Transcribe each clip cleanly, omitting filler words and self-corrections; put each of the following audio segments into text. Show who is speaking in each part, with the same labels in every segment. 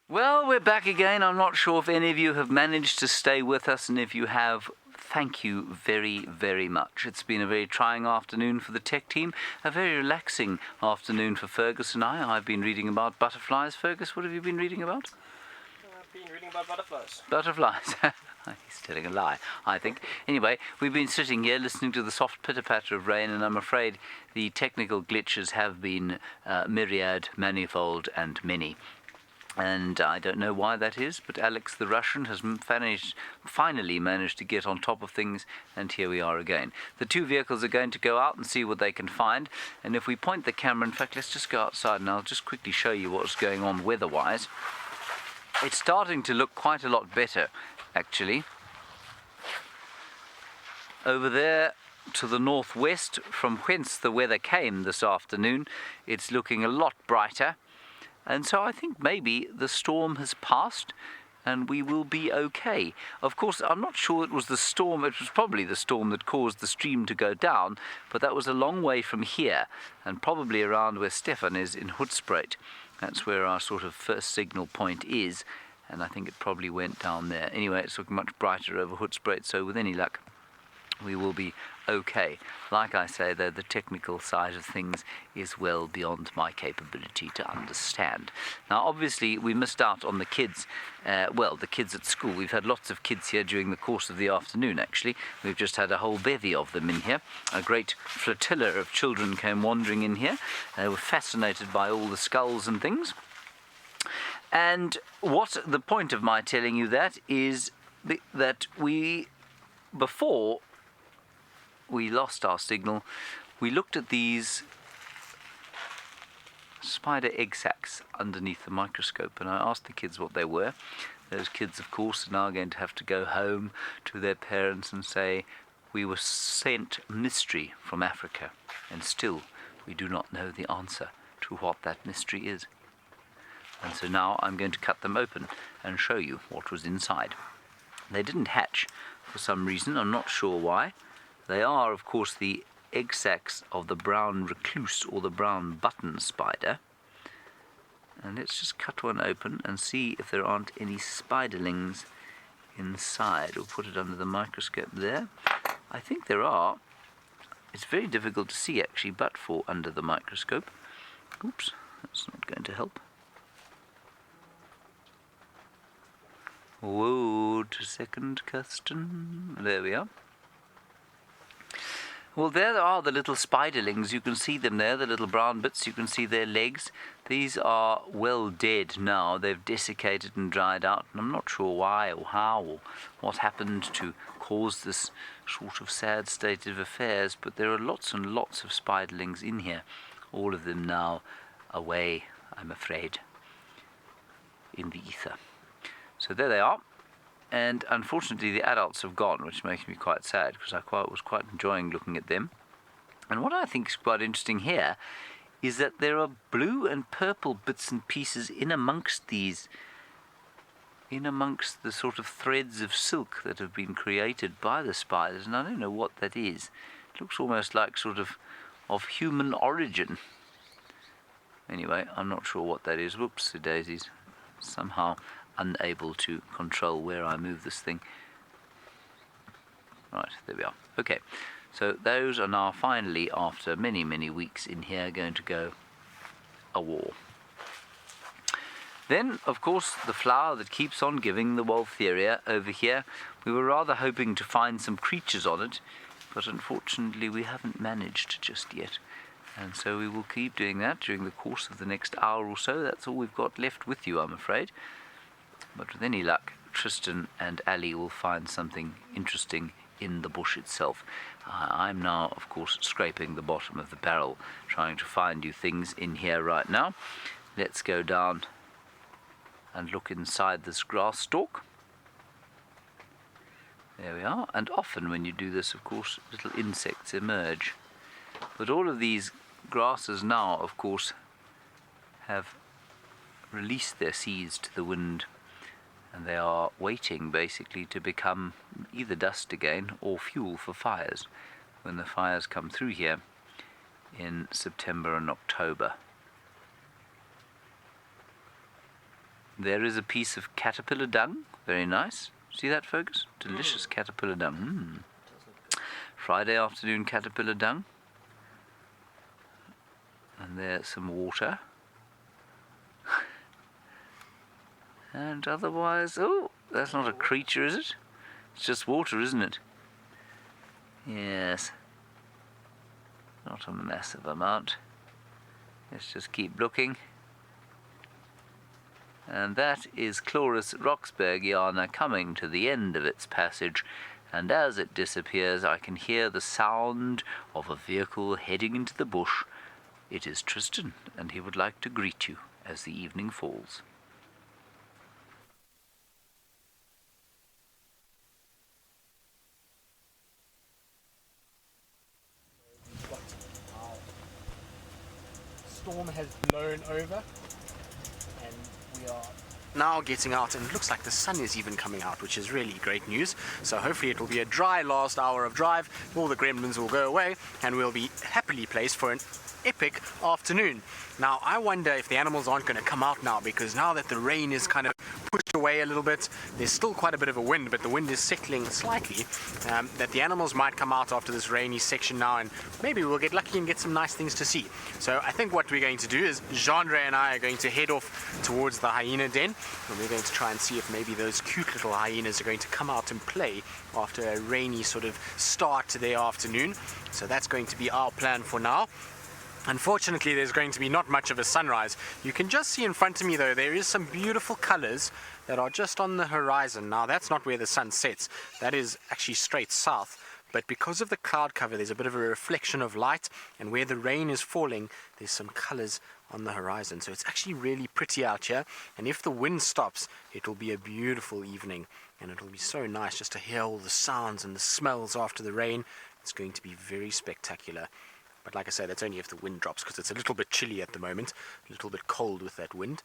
Speaker 1: Well, we're back again. I'm not sure if any of you have managed to stay with us, and if you have, thank you very, very much. It's been a very trying afternoon for the tech team, a very relaxing afternoon for Fergus and I. I've been reading about butterflies. Fergus, what have you been reading about?
Speaker 2: I've been reading about butterflies.
Speaker 1: Butterflies. He's telling a lie, I think. Anyway, we've been sitting here listening to the soft pitter-patter of rain, and I'm afraid the technical glitches have been myriad, manifold, and many. And I don't know why that is, but Alex the Russian has finally managed to get on top of things, and here we are again. The two vehicles are going to go out and see what they can find, and if we point the camera, in fact, let's just go outside and I'll just quickly show you what's going on weather-wise. It's starting to look quite a lot better, actually. Over there to the northwest, from whence the weather came this afternoon, it's looking a lot brighter. And so I think maybe the storm has passed and we will be okay. Of course, I'm not sure it was the storm. It was probably the storm that caused the stream to go down, but that was a long way from here and probably around where Stefan is in Hoedspruit. That's where our sort of first signal point is, and I think it probably went down there. Anyway, it's looking much brighter over Hoedspruit, so with any luck, we will be okay. Like I say, though, the technical side of things is well beyond my capability to understand. Now, obviously, we missed out on the kids. The kids at school. We've had lots of kids here during the course of the afternoon, actually. We've just had a whole bevy of them in here. A great flotilla of children came wandering in here. They were fascinated by all the skulls and things. And what the point of my telling you that is that before we lost our signal, we looked at these spider egg sacs underneath the microscope, and I asked the kids what they were. Those kids, of course, are now going to have to go home to their parents and say, we were sent mystery from Africa, and still we do not know the answer to what that mystery is. And so now I'm going to cut them open and show you what was inside. They didn't hatch for some reason, I'm not sure why. They are, of course, the egg sacs of the brown recluse or the brown button spider. And let's just cut one open and see if there aren't any spiderlings inside. We'll put it under the microscope there. I think there are. It's very difficult to see, actually, but for under the microscope. Oops, that's not going to help. Whoa, to second custom. There we are. Well, there are the little spiderlings. You can see them there, the little brown bits. You can see their legs. These are well dead now. They've desiccated and dried out, and I'm not sure why or how or what happened to cause this sort of sad state of affairs, but there are lots and lots of spiderlings in here. All of them now away, I'm afraid, in the ether. So there they are. And unfortunately the adults have gone, which makes me quite sad because I was quite enjoying looking at them. And what I think is quite interesting here is that there are blue and purple bits and pieces in amongst the sort of threads of silk that have been created by the spiders, and I don't know what that is. It looks almost like sort of human origin. Anyway, I'm not sure what that is. Whoops, daisies. Somehow unable to control where I move this thing. Right, there we are. Okay, so those are now finally, after many, many weeks in here, going to go a war. Then, of course, the flower that keeps on giving, the Wolftheria, over here. We were rather hoping to find some creatures on it, but unfortunately we haven't managed just yet. And so we will keep doing that during the course of the next hour or so. That's all we've got left with you, I'm afraid. But with any luck, Tristan and Ali will find something interesting in the bush itself. I'm now, of course, scraping the bottom of the barrel, trying to find you things in here right now. Let's go down and look inside this grass stalk. There we are. And often when you do this, of course, little insects emerge. But all of these grasses now, of course, have released their seeds to the wind, and they are waiting basically to become either dust again or fuel for fires when the fires come through here in September and October. There is a piece of caterpillar dung. Very nice. See that, folks? Delicious caterpillar dung. Friday afternoon caterpillar dung. And there's some water. And otherwise, oh, that's not a creature, is it? It's just water, isn't it? Yes. Not a massive amount. Let's just keep looking. And that is Chloris roxburghiana coming to the end of its passage, and as it disappears I can hear the sound of a vehicle heading into the bush. It is Tristan, and he would like to greet you as the evening falls.
Speaker 3: Storm has blown over and we are now getting out, and it looks like the sun is even coming out, which is really great news. So hopefully it will be a dry last hour of drive, all the gremlins will go away and we'll be happily placed for an epic afternoon. Now I wonder if the animals aren't going to come out now, because now that the rain is kind of pushed away a little bit, there's still quite a bit of a wind, but the wind is settling slightly, that the animals might come out after this rainy section now, and maybe we'll get lucky and get some nice things to see. So I think what we're going to do is Jean-Ray and I are going to head off towards the hyena den, and we're going to try and see if maybe those cute little hyenas are going to come out and play after a rainy sort of start to their afternoon. So that's going to be our plan for now. Unfortunately, there's going to be not much of a sunrise. You can just see in front of me, though, there is some beautiful colors that are just on the horizon. Now, that's not where the sun sets. That is actually straight south. But because of the cloud cover, there's a bit of a reflection of light, and where the rain is falling, there's some colors on the horizon. So it's actually really pretty out here. And if the wind stops, it will be a beautiful evening. And it'll be so nice just to hear all the sounds and the smells after the rain. It's going to be very spectacular. But like I say, that's only if the wind drops, because it's a little bit chilly at the moment, a little bit cold with that wind.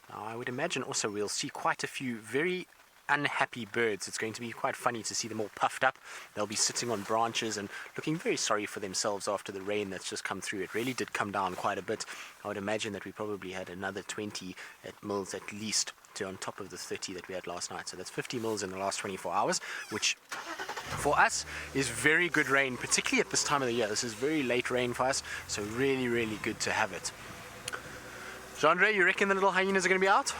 Speaker 3: Now, I would imagine also we'll see quite a few very unhappy birds. It's going to be quite funny to see them all puffed up. They'll be sitting on branches and looking very sorry for themselves after the rain that's just come through. It really did come down quite a bit. I would imagine that we probably had another 20 mils at least on top of the 30 that we had last night. So that's 50 mils in the last 24 hours, which for us is very good rain, particularly at this time of the year. This is very late rain for us, so really, really good to have it. Jean-Ray, you reckon the little hyenas are going to be out?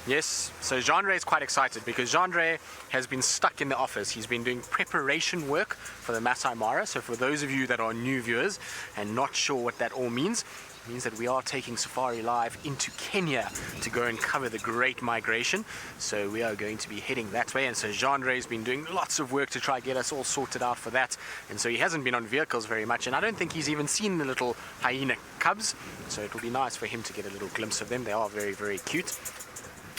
Speaker 3: Yes, so Jean-Ray is quite excited because Jean-Ray has been stuck in the office. He's been doing preparation work for the Masai Mara. So for those of you that are new viewers and not sure what that all means, it means that we are taking Safari Live into Kenya to go and cover the Great Migration. So we are going to be heading that way, and so Jean-Ray's been doing lots of work to try get us all sorted out for that. And so he hasn't been on vehicles very much, and I don't think he's even seen the little hyena cubs. So it will be nice for him to get a little glimpse of them. They are very, very cute.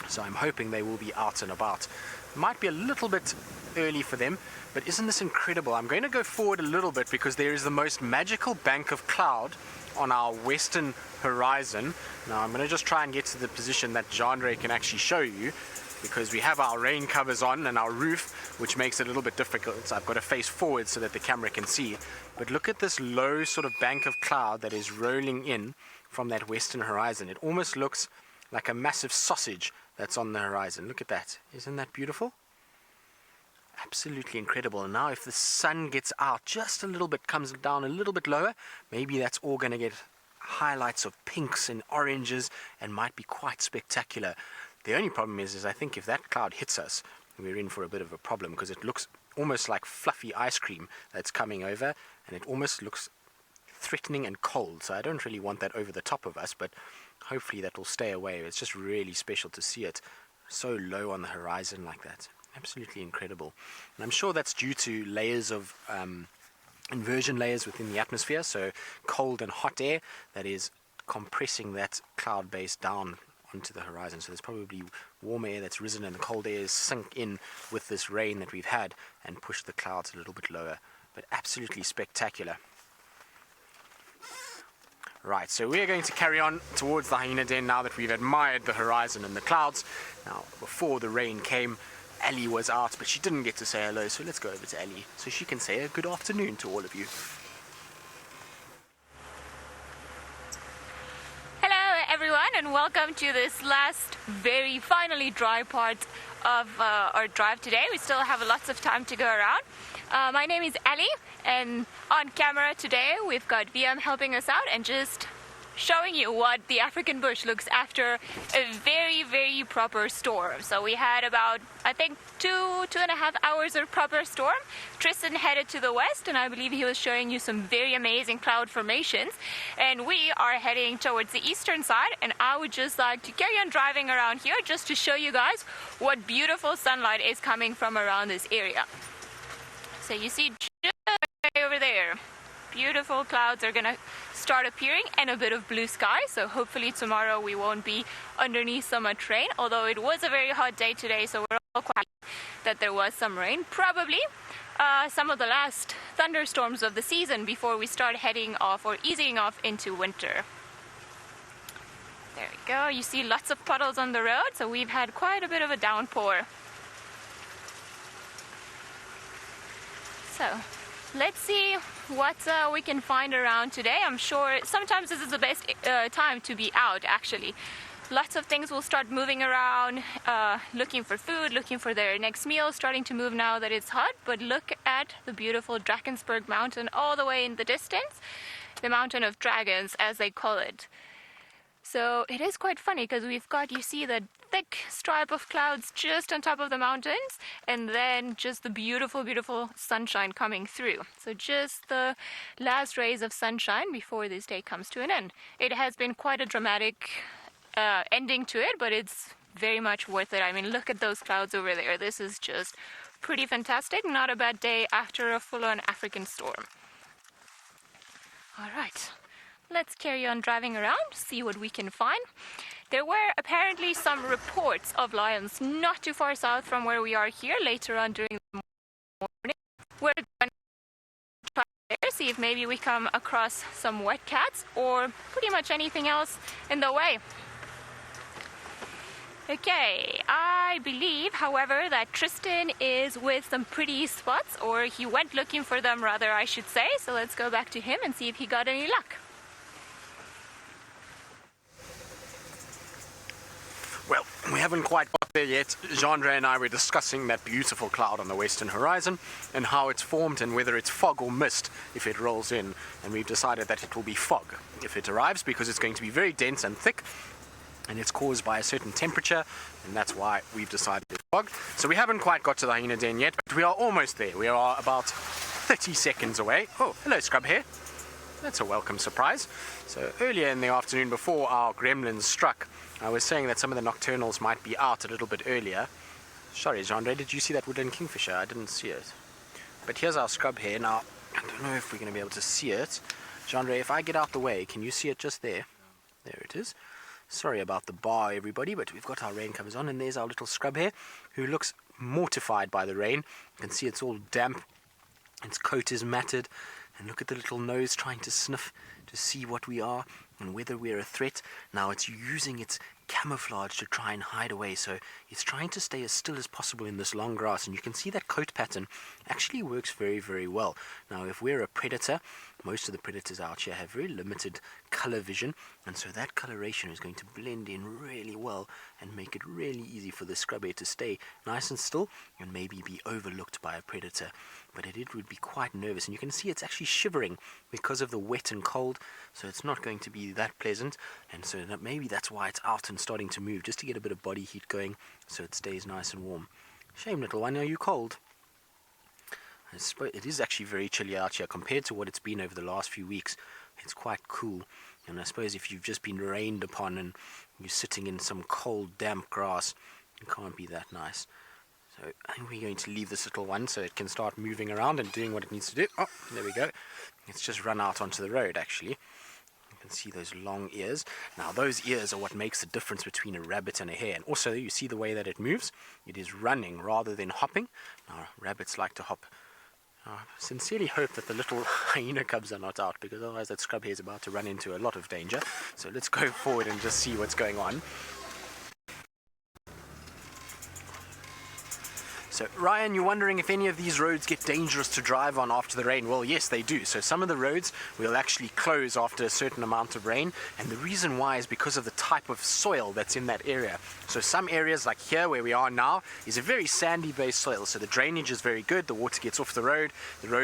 Speaker 3: So I'm hoping they will be out and about. Might be a little bit early for them, but isn't this incredible? I'm going to go forward a little bit because there is the most magical bank of cloud on our western horizon. Now I'm going to just try and get to the position that Jean-Ray can actually show you, because we have our rain covers on and our roof, which makes it a little bit difficult. So I've got to face forward so that the camera can see. But look at this low sort of bank of cloud that is rolling in from that western horizon. It almost looks like a massive sausage that's on the horizon. Look at that. Isn't that beautiful? Absolutely incredible. And now if the sun gets out just a little bit, comes down a little bit lower, maybe that's all going to get highlights of pinks and oranges and might be quite spectacular. The only problem is I think if that cloud hits us, we're in for a bit of a problem, because it looks almost like fluffy ice cream that's coming over, and it almost looks threatening and cold. So I don't really want that over the top of us, but hopefully that will stay away. It's just really special to see it so low on the horizon like that. Absolutely incredible. And I'm sure that's due to layers of inversion layers within the atmosphere, so cold and hot air that is compressing that cloud base down onto the horizon. So there's probably warm air that's risen and the cold air is sunk in with this rain that we've had and pushed the clouds a little bit lower. But absolutely spectacular. Right, so we're going to carry on towards the hyena den now that we've admired the horizon and the clouds. Now, before the rain came, Ellie was out, but she didn't get to say hello, so let's go over to Ellie so she can say a good afternoon to all of you.
Speaker 4: Hello everyone, and welcome to this last, very finally dry part of our drive today. We still have lots of time to go around. My name is Ali, and on camera today we've got VM helping us out and just showing you what the African bush looks after a very, very proper storm. So we had about, I think, two and a half hours of proper storm. Tristan headed to the west, and I believe he was showing you some very amazing cloud formations. And we are heading towards the eastern side, and I would just like to carry on driving around here just to show you guys what beautiful sunlight is coming from around this area. So you see just right over there, beautiful clouds are gonna start appearing and a bit of blue sky, so hopefully tomorrow we won't be underneath so much rain, although it was a very hot day today, so we're all quite happy that there was some rain. Probably some of the last thunderstorms of the season before we start heading off or easing off into winter. There we go, you see lots of puddles on the road, so we've had quite a bit of a downpour. So let's see what we can find around today. I'm sure sometimes this is the best time to be out, actually. Lots of things will start moving around, looking for food, looking for their next meal, starting to move now that it's hot. But look at the beautiful Drakensberg mountain all the way in the distance, the mountain of dragons as they call it. So it is quite funny because we've got, you see that thick stripe of clouds just on top of the mountains, and then just the beautiful, beautiful sunshine coming through. So just the last rays of sunshine before this day comes to an end. It has been quite a dramatic ending to it, but it's very much worth it. I mean, look at those clouds over there. This is just pretty fantastic. Not a bad day after a full-on African storm. All right. Let's carry on driving around, see what we can find. There were apparently some reports of lions not too far south from where we are here later on during the morning. We're going to try there, see if maybe we come across some wet cats or pretty much anything else in the way. Okay, I believe, however, that Tristan is with some pretty spots, or he went looking for them rather, I should say. So let's go back to him and see if he got any luck.
Speaker 3: Well, we haven't quite got there yet. Jeandre and I were discussing that beautiful cloud on the western horizon and how it's formed and whether it's fog or mist if it rolls in. And we've decided that it will be fog if it arrives because it's going to be very dense and thick, and it's caused by a certain temperature, and that's why we've decided it's fog. So we haven't quite got to the hyena den yet, but we are almost there. We are about 30 seconds away. Oh, hello, Scrub Hair. That's a welcome surprise. So earlier in the afternoon, before our gremlins struck, I was saying that some of the nocturnals might be out a little bit earlier. Sorry, Jeandre, did you see that woodland kingfisher? I didn't see it. But here's our scrub here. Now, I don't know if we're going to be able to see it. Jeandre, if I get out the way, can you see it just there? There it is. Sorry about the bar, everybody, but we've got our rain covers on, and there's our little scrub here, who looks mortified by the rain. You can see it's all damp. Its coat is matted. And look at the little nose trying to sniff to see what we are and whether we're a threat. Now it's using its camouflage to try and hide away, so it's trying to stay as still as possible in this long grass, and you can see that coat pattern actually works very, very well. Now if we're a predator, most of the predators out here have very limited color vision, and so that coloration is going to blend in really well and make it really easy for the scrub hair to stay nice and still and maybe be overlooked by a predator. But it would be quite nervous, and you can see it's actually shivering because of the wet and cold, so it's not going to be that pleasant, and so maybe that's why it's out and starting to move, just to get a bit of body heat going so it stays nice and warm. Shame, little one, are you cold? I suppose it is actually very chilly out here compared to what it's been over the last few weeks. It's quite cool, and I suppose if you've just been rained upon and you're sitting in some cold, damp grass, it can't be that nice. So I think we're going to leave this little one so it can start moving around and doing what it needs to do. Oh, there we go. It's just run out onto the road, actually. You can see those long ears. Now, those ears are what makes the difference between a rabbit and a hare. And also, you see the way that it moves? It is running rather than hopping. Now, rabbits like to hop. I sincerely hope that the little hyena cubs are not out, because otherwise that scrub hair is about to run into a lot of danger. So let's go forward and just see what's going on. So Ryan, you're wondering if any of these roads get dangerous to drive on after the rain. Well, yes, they do. So some of the roads will actually close after a certain amount of rain, and the reason why is because of the type of soil that's in that area. So some areas like here where we are now is a very sandy based soil, so the drainage is very good, the water gets off the road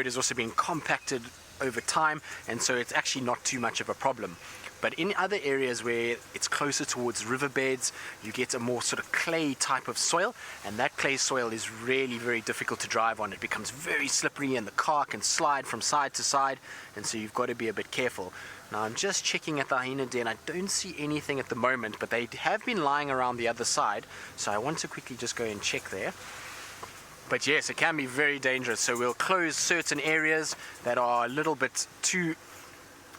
Speaker 3: is also being compacted over time, and so it's actually not too much of a problem. But in other areas where it's closer towards riverbeds, you get a more sort of clay type of soil, and that clay soil is really very difficult to drive on. It becomes very slippery and the car can slide from side to side, and so you've got to be a bit careful. Now I'm just checking at the hyena den. I don't see anything at the moment, but they have been lying around the other side, so I want to quickly just go and check there. But yes, it can be very dangerous, so we'll close certain areas that are a little bit too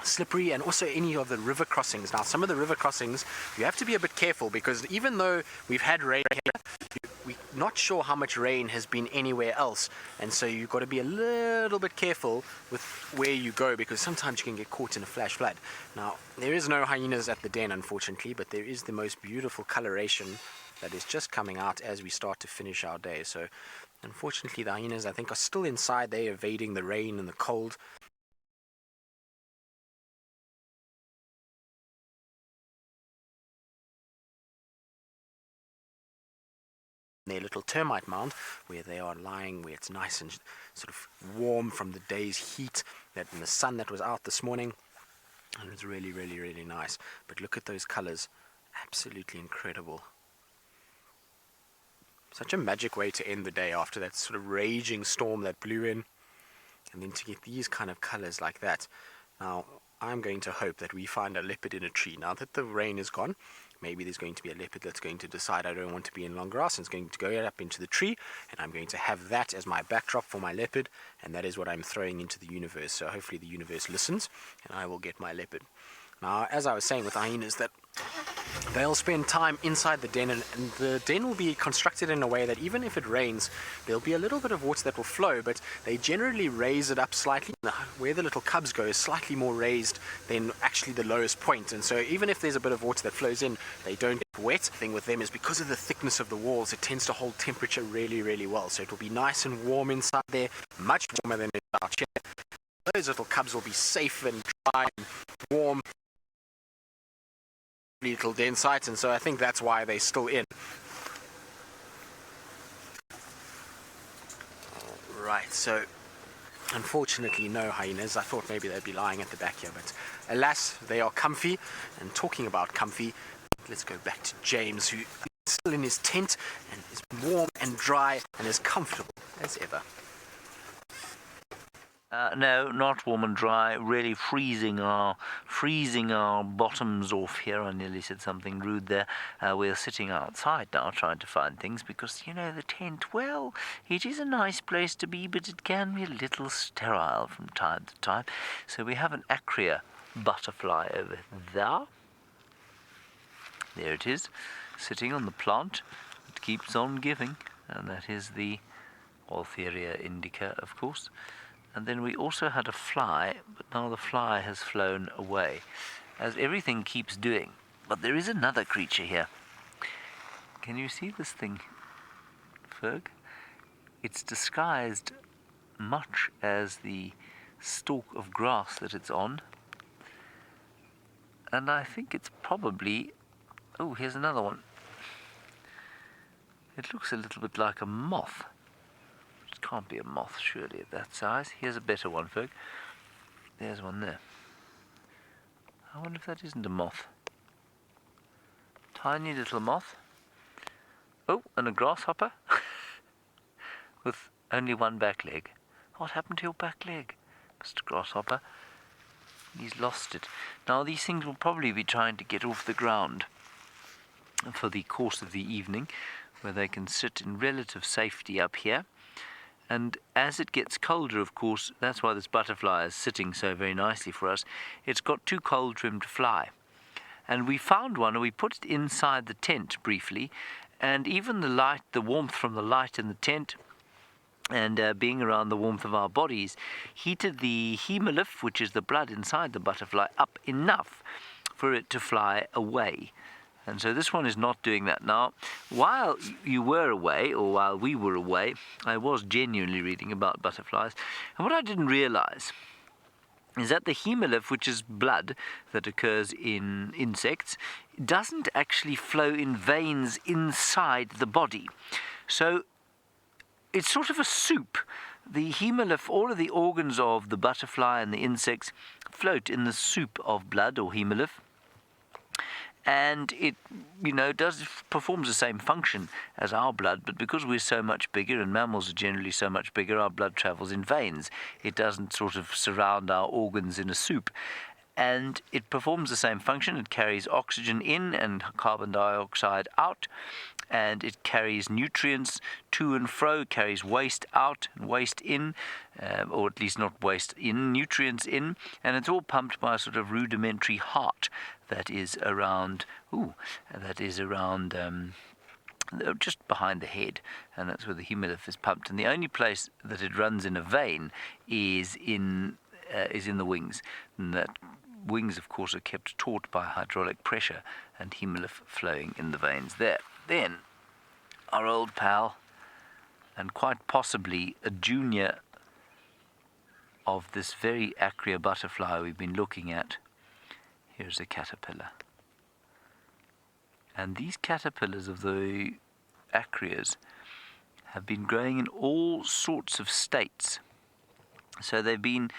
Speaker 3: slippery, and also any of the river crossings. Now some of the river crossings you have to be a bit careful, because even though we've had rain here, we're not sure how much rain has been anywhere else, and so you've got to be a little bit careful with where you go, because sometimes you can get caught in a flash flood. Now there is no hyenas at the den, unfortunately, but there is the most beautiful coloration that is just coming out as we start to finish our day. So unfortunately the hyenas, I think, are still inside there evading the rain and the cold. Their little termite mound where they are lying, where it's nice and sort of warm from the day's heat that and the sun that was out this morning, and it's really nice. But look at those colors, absolutely incredible. Such a magic way to end the day after that sort of raging storm that blew in, and then to get these kind of colors like that. Now I'm going to hope that we find a leopard in a tree. Now that the rain is gone, maybe there's going to be a leopard that's going to decide I don't want to be in long grass, and it's going to go up into the tree, and I'm going to have that as my backdrop for my leopard, and that is what I'm throwing into the universe. So hopefully the universe listens, and I will get my leopard. Now, as I was saying with hyenas, that they'll spend time inside the den, and the den will be constructed in a way that even if it rains, there'll be a little bit of water that will flow, but they generally raise it up slightly. Where the little cubs go is slightly more raised than actually the lowest point, and so even if there's a bit of water that flows in, they don't get wet. The thing with them is because of the thickness of the walls, it tends to hold temperature really well, so it will be nice and warm inside there, much warmer than out here. Those little cubs will be safe and dry and warm. Little den sites, and so I think that's why they're still in. Right, so unfortunately no hyenas. I thought maybe they'd be lying at the back here, but alas, they are comfy. And talking about comfy, let's go back to James, who is still in his tent and is warm and dry and as comfortable as ever.
Speaker 1: No, not warm and dry, really freezing our bottoms off here. I nearly said something rude there. We're sitting outside now trying to find things, because, you know, the tent, well, it is a nice place to be, but it can be a little sterile from time to time. So we have an acria butterfly over there. There it is, sitting on the plant. It keeps on giving, and that is the Altheria indica, of course. And then we also had a fly, but now the fly has flown away, as everything keeps doing. But there is another creature here. Can you see this thing, Ferg? It's disguised much as the stalk of grass that it's on. And I think it's probably... Oh, here's another one. It looks a little bit like a moth. It can't be a moth, surely, at that size. Here's a better one, Ferg. There's one there. I wonder if that isn't a moth. Tiny little moth. Oh, and a grasshopper. With only one back leg. What happened to your back leg, Mr. Grasshopper? He's lost it. Now, these things will probably be trying to get off the ground for the course of the evening, where they can sit in relative safety up here. And as it gets colder, of course, that's why this butterfly is sitting so very nicely for us. It's got too cold for him to fly. And we found one, and we put it inside the tent briefly. And even the light, the warmth from the light in the tent, and being around the warmth of our bodies, heated the hemolymph, which is the blood inside the butterfly, up enough for it to fly away. And so this one is not doing that. Now, while you were away, or while we were away, I was genuinely reading about butterflies. And what I didn't realize is that the hemolymph, which is blood that occurs in insects, doesn't actually flow in veins inside the body. So it's sort of a soup. The hemolymph, all of the organs of the butterfly and the insects float in the soup of blood or hemolymph. And it, performs the same function as our blood, but because we're so much bigger, and mammals are generally so much bigger, our blood travels in veins. It doesn't sort of surround our organs in a soup. And it performs the same function. It carries oxygen in and carbon dioxide out, and it carries nutrients to and fro, carries waste out and waste in, or at least not waste in, nutrients in, and it's all pumped by a sort of rudimentary heart that is around, just behind the head, and that's where the hemolymph is pumped. And the only place that it runs in a vein is in the wings, and that wings, of course, are kept taut by hydraulic pressure and hemolymph flowing in the veins there. Then, our old pal, and quite possibly a junior of this very acria butterfly we've been looking at, here's a caterpillar. And these caterpillars of the acrias have been growing in all sorts of states. So they've been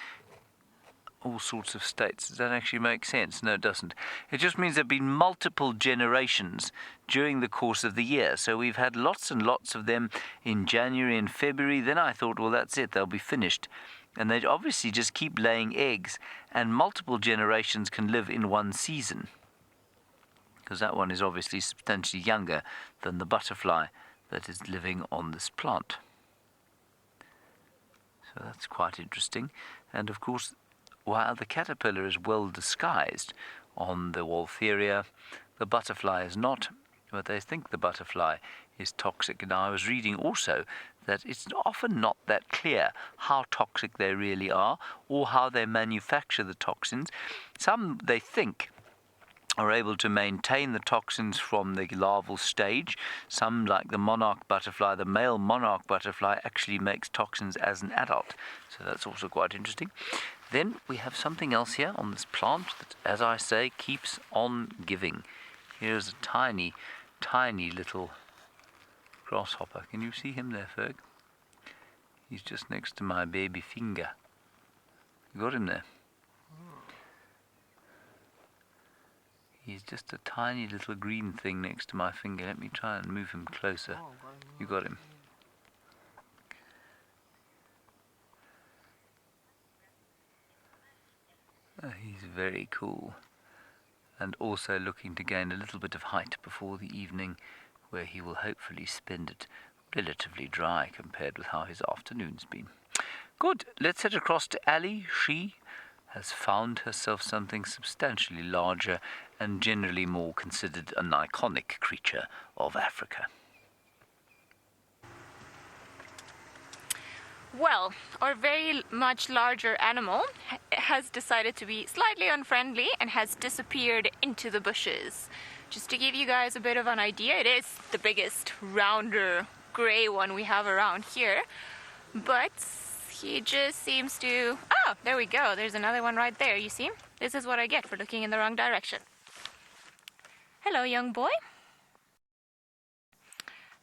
Speaker 1: all sorts of states. Does that actually make sense? No, it doesn't. It just means there have been multiple generations during the course of the year. So we've had lots and lots of them in January and February. Then I thought, well, that's it. They'll be finished. And they obviously just keep laying eggs, and multiple generations can live in one season, because that one is obviously substantially younger than the butterfly that is living on this plant. So that's quite interesting. And of course, while the caterpillar is well disguised on the Waltheria, the butterfly is not, but they think the butterfly is toxic. Now, I was reading also that it's often not that clear how toxic they really are or how they manufacture the toxins. Some, they think, are able to maintain the toxins from the larval stage. Some, like the monarch butterfly, the male monarch butterfly, actually makes toxins as an adult. So that's also quite interesting. Then we have something else here on this plant that, as I say, keeps on giving. Here's a tiny, tiny little grasshopper. Can you see him there, Ferg? He's just next to my baby finger. You got him there? He's just a tiny little green thing next to my finger. Let me try and move him closer. You got him. Oh, he's very cool. And also looking to gain a little bit of height before the evening, where he will hopefully spend it relatively dry compared with how his afternoon's been. Good. Let's head across to Ali. She has found herself something substantially larger and generally more considered an iconic creature of Africa.
Speaker 4: Well, our very much larger animal has decided to be slightly unfriendly and has disappeared into the bushes. Just to give you guys a bit of an idea, it is the biggest, rounder, gray one we have around here, but he just seems to... Oh, there we go. There's another one right there, you see? This is what I get for looking in the wrong direction. Hello, young boy.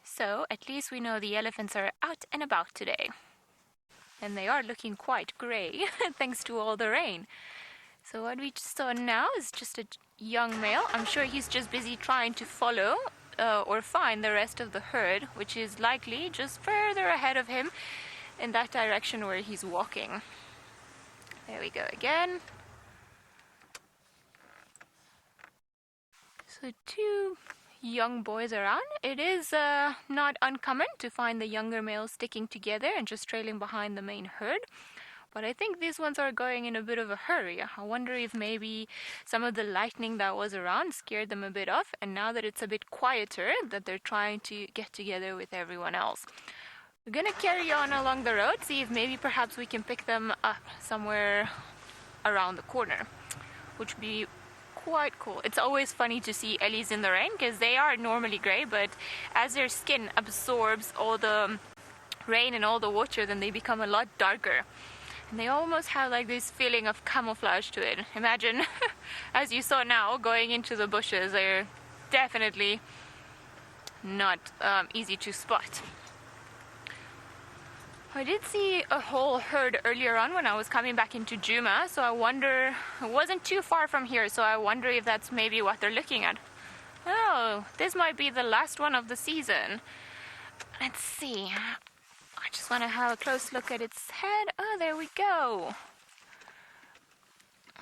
Speaker 4: So, at least we know the elephants are out and about today. And they are looking quite gray, thanks to all the rain. So what we just saw now is just a young male. I'm sure he's just busy trying to follow or find the rest of the herd, which is likely just further ahead of him in that direction where he's walking. There we go again. So two young boys around. It is not uncommon to find the younger males sticking together and just trailing behind the main herd. But I think these ones are going in a bit of a hurry. I wonder if maybe some of the lightning that was around scared them a bit off, and now that it's a bit quieter, that they're trying to get together with everyone else. We're gonna carry on along the road, see if maybe perhaps we can pick them up somewhere around the corner, which would be quite cool. It's always funny to see ellies in the rain because they are normally grey, but as their skin absorbs all the rain and all the water, then they become a lot darker. And they almost have like this feeling of camouflage to it. Imagine, as you saw now, going into the bushes, they're definitely not easy to spot. I did see a whole herd earlier on when I was coming back into Djuma, so I wonder, it wasn't too far from here, so I wonder if that's maybe what they're looking at. Oh, this might be the last one of the season. Let's see. I just want to have a close look at its head. Oh, there we go.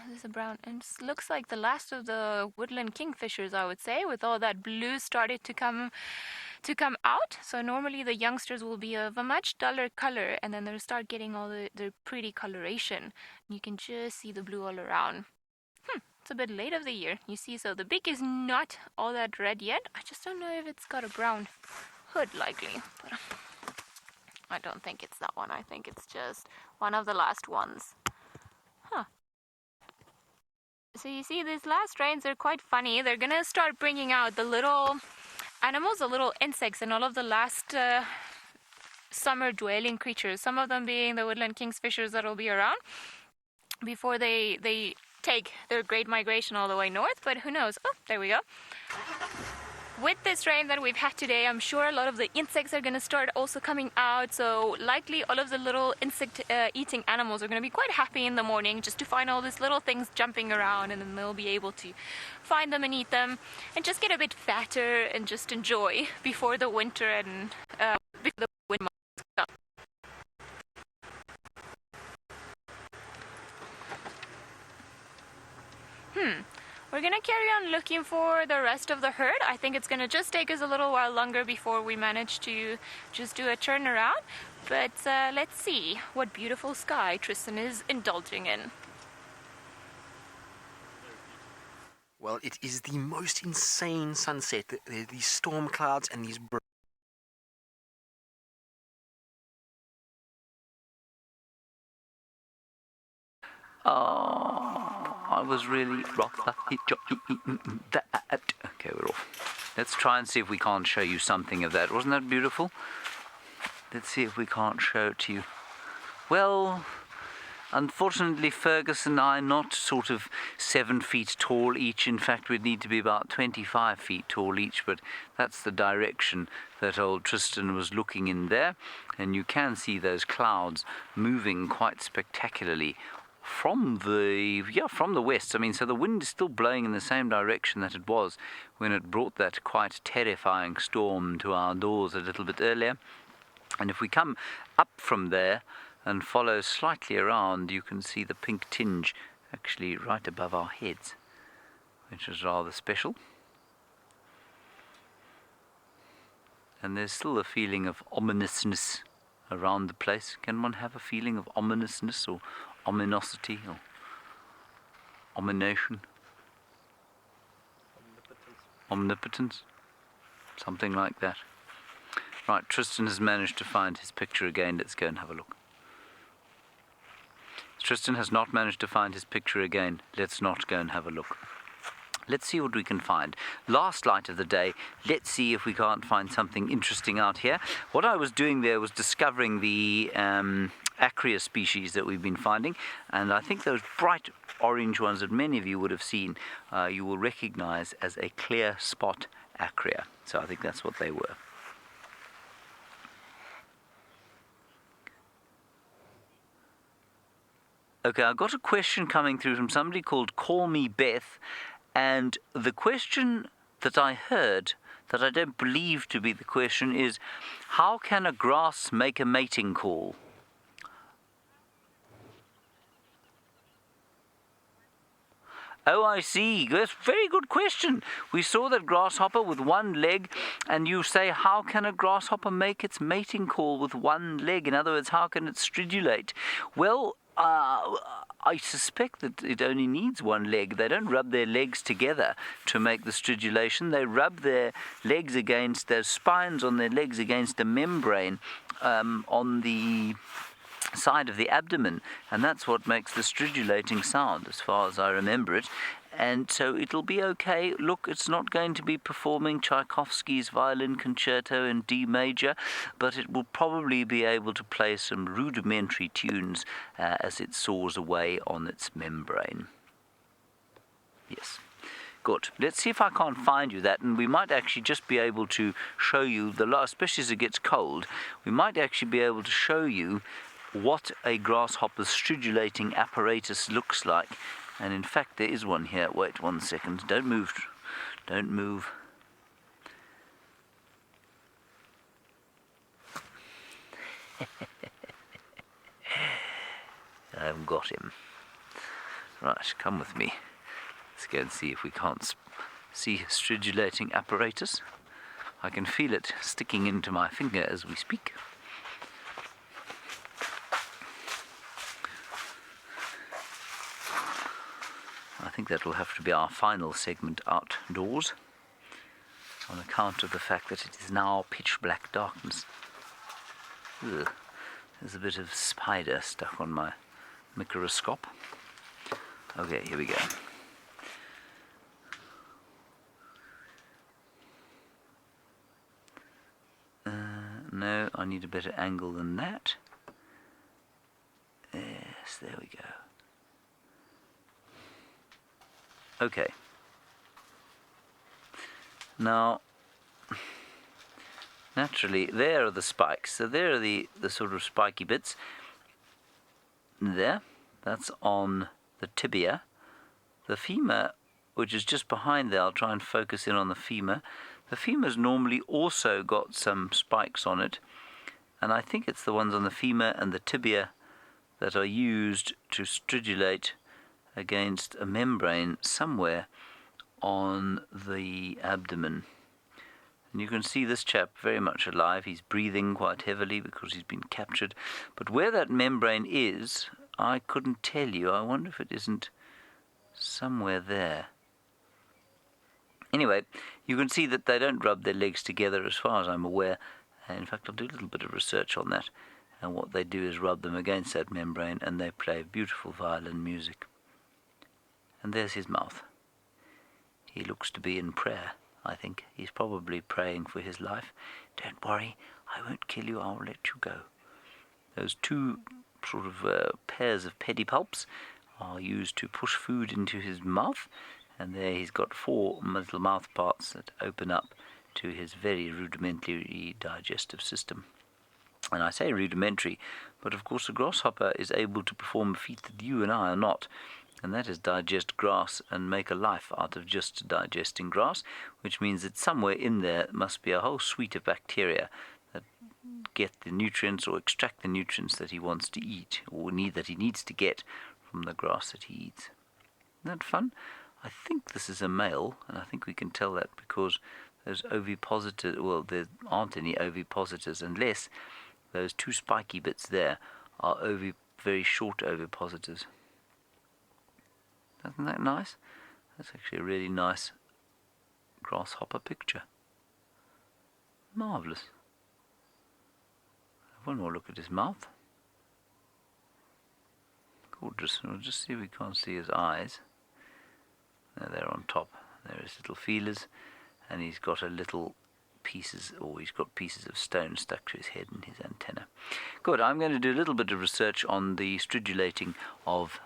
Speaker 4: This is a brown, and it looks like the last of the woodland kingfishers, I would say, with all that blue started to come out. So normally the youngsters will be of a much duller color, and then they'll start getting all their pretty coloration. You can just see the blue all around. It's a bit late of the year, you see, so the beak is not all that red yet. I just don't know if it's got a brown hood likely, but I don't think it's that one. I think it's just one of the last ones. So you see, these last rains are quite funny. They're gonna start bringing out the little animals, the little insects, and all of the last summer dwelling creatures. Some of them being the woodland kingfishers that'll be around before they take their great migration all the way north. But who knows? Oh, there we go. With this rain that we've had today, I'm sure a lot of the insects are going to start also coming out. So likely all of the little insect eating animals are going to be quite happy in the morning just to find all these little things jumping around, and then they'll be able to find them and eat them and just get a bit fatter and just enjoy before the winter and before the winter months come. We're gonna carry on looking for the rest of the herd. I think it's gonna just take us a little while longer before we manage to just do a turnaround. But let's see what beautiful sky Tristan is indulging in.
Speaker 3: Well, it is the most insane sunset. These storm clouds and these
Speaker 1: I was really that. Okay, we're off. Let's try and see if we can't show you something of that. Wasn't that beautiful? Let's see if we can't show it to you. Well, unfortunately, Fergus and I are not sort of 7 feet tall each. In fact, we'd need to be about 25 feet tall each, but that's the direction that old Tristan was looking in there. And you can see those clouds moving quite spectacularly from the west. I mean, so the wind is still blowing in the same direction that it was when it brought that quite terrifying storm to our doors a little bit earlier. And if we come up from there and follow slightly around, you can see the pink tinge actually right above our heads, which is rather special. And there's still a feeling of ominousness around the place. Can one have a feeling of ominousness or ominosity or omination? Omnipotence? Something like that. Right, Tristan has managed to find his picture again. Let's go and have a look. Tristan has not managed to find his picture again. Let's not go and have a look. Let's see what we can find. Last light of the day. Let's see if we can't find something interesting out here. What I was doing there was discovering the acria species that we've been finding, and I think those bright orange ones that many of you would have seen, you will recognize as a clear spot acria. So I think that's what they were. Okay, I got a question coming through from somebody called Call Me Beth, and the question that I heard, that I don't believe to be the question, is how can a grass make a mating call? Oh, I see. That's a very good question. We saw that grasshopper with one leg, and you say, how can a grasshopper make its mating call with one leg? In other words, how can it stridulate? Well, I suspect that it only needs one leg. They don't rub their legs together to make the stridulation. They rub their legs against, their spines on their legs against a membrane on the side of the abdomen, and that's what makes the stridulating sound, as far as I remember it. and so it'll be okay. Look, it's not going to be performing Tchaikovsky's Violin Concerto in D major, but it will probably be able to play some rudimentary tunes as it soars away on its membrane. Yes. Good. Let's see if I can't find you that, and we might actually just be able to show you, especially as it gets cold, we might actually be able to show you what a grasshopper's stridulating apparatus looks like. And in fact, there is one here. Wait 1 second. Don't move. Don't move. I've got him. Right, come with me. Let's go and see if we can't see his stridulating apparatus. I can feel it sticking into my finger as we speak. I think that will have to be our final segment outdoors, on account of the fact that it is now pitch black darkness. Ugh. There's a bit of spider stuck on my microscope. Okay, here we go. No, I need a better angle than that. Yes, there we go. Okay. Now, naturally, there are the spikes. So there are the sort of spiky bits. There, that's on the tibia. The femur, which is just behind there, I'll try and focus in on the femur. The femur's normally also got some spikes on it, and I think it's the ones on the femur and the tibia that are used to stridulate against a membrane somewhere on the abdomen. And you can see this chap very much alive. He's breathing quite heavily because he's been captured. But where that membrane is, I couldn't tell you. I wonder if it isn't somewhere there. Anyway, you can see that they don't rub their legs together as far as I'm aware. In fact, I'll do a little bit of research on that. And what they do is rub them against that membrane, and they play beautiful violin music. And there's his mouth. He looks to be in prayer, I think. He's probably praying for his life. Don't worry, I won't kill you, I'll let you go. Those two sort of pairs of pedipalps are used to push food into his mouth, and there he's got 4 little mouth parts that open up to his very rudimentary digestive system. And I say rudimentary, but of course a grasshopper is able to perform a feat that you and I are not, and that is digest grass and make a life out of just digesting grass, which means that somewhere in there must be a whole suite of bacteria that get the nutrients or extract the nutrients that he wants to eat, or that he needs to get from the grass that he eats. Isn't that fun? I think this is a male, and I think we can tell that because those ovipositors, well, there aren't any ovipositors unless those 2 spiky bits there are very short ovipositors. Isn't that nice? That's actually a really nice grasshopper picture. Marvellous. Have one more look at his mouth. Gorgeous. We'll just see if we can't see his eyes. There, they're on top. There are his little feelers, and he's got pieces of stone stuck to his head and his antenna. Good. I'm going to do a little bit of research on the stridulating of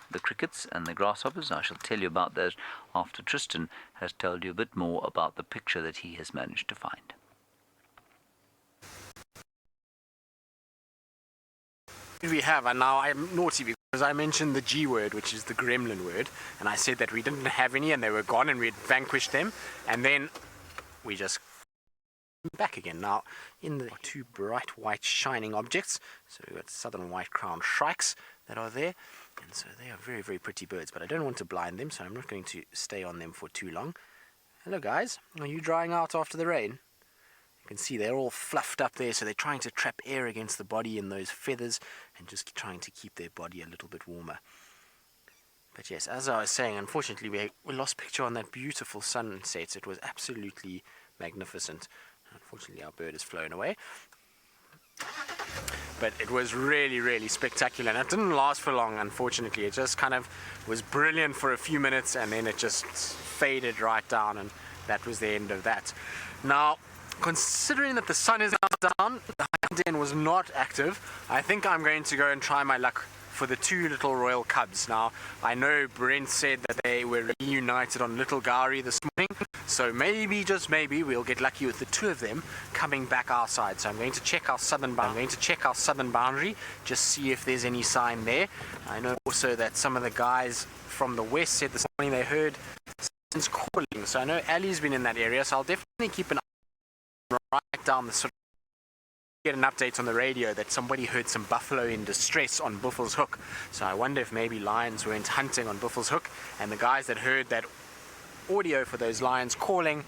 Speaker 1: the crickets and the grasshoppers. I shall tell you about those after Tristan has told you a bit more about the picture that he has managed to find.
Speaker 3: We have, and now I'm naughty because I mentioned the G word, which is the gremlin word, and I said that we didn't have any and they were gone and we'd vanquished them, and then we just back again. Now, in the 2 bright white shining objects, so we've got southern white-crowned shrikes that are there, and so they are very, very pretty birds, but I don't want to blind them, so I'm not going to stay on them for too long. Hello guys, are you drying out after the rain? You can see they're all fluffed up there, so they're trying to trap air against the body in those feathers and just trying to keep their body a little bit warmer. But yes, as I was saying, unfortunately we lost picture on that beautiful sunset. It was absolutely magnificent. Unfortunately our bird has flown away. but it was really, really spectacular, and it didn't last for long, unfortunately. It just kind of was brilliant for a few minutes, and then it just faded right down, and that was the end of that. Now, considering that the sun is now down, the hind den was not active, I think I'm going to go and try my luck for the two little royal cubs. Now, I know Brent said that they were reunited on Little Gowrie this morning, so maybe, just maybe, we'll get lucky with the two of them coming back our side. So I'm going to check our southern boundary, just see if there's any sign there. I know also that some of the guys from the west said this morning they heard someone's calling, so I know Ali's been in that area, so I'll definitely keep an eye right down the sort of get an update on the radio that somebody heard some buffalo in distress on Buffels Hook. So I wonder if maybe lions went hunting on Buffels Hook, and the guys that heard that audio for those lions calling,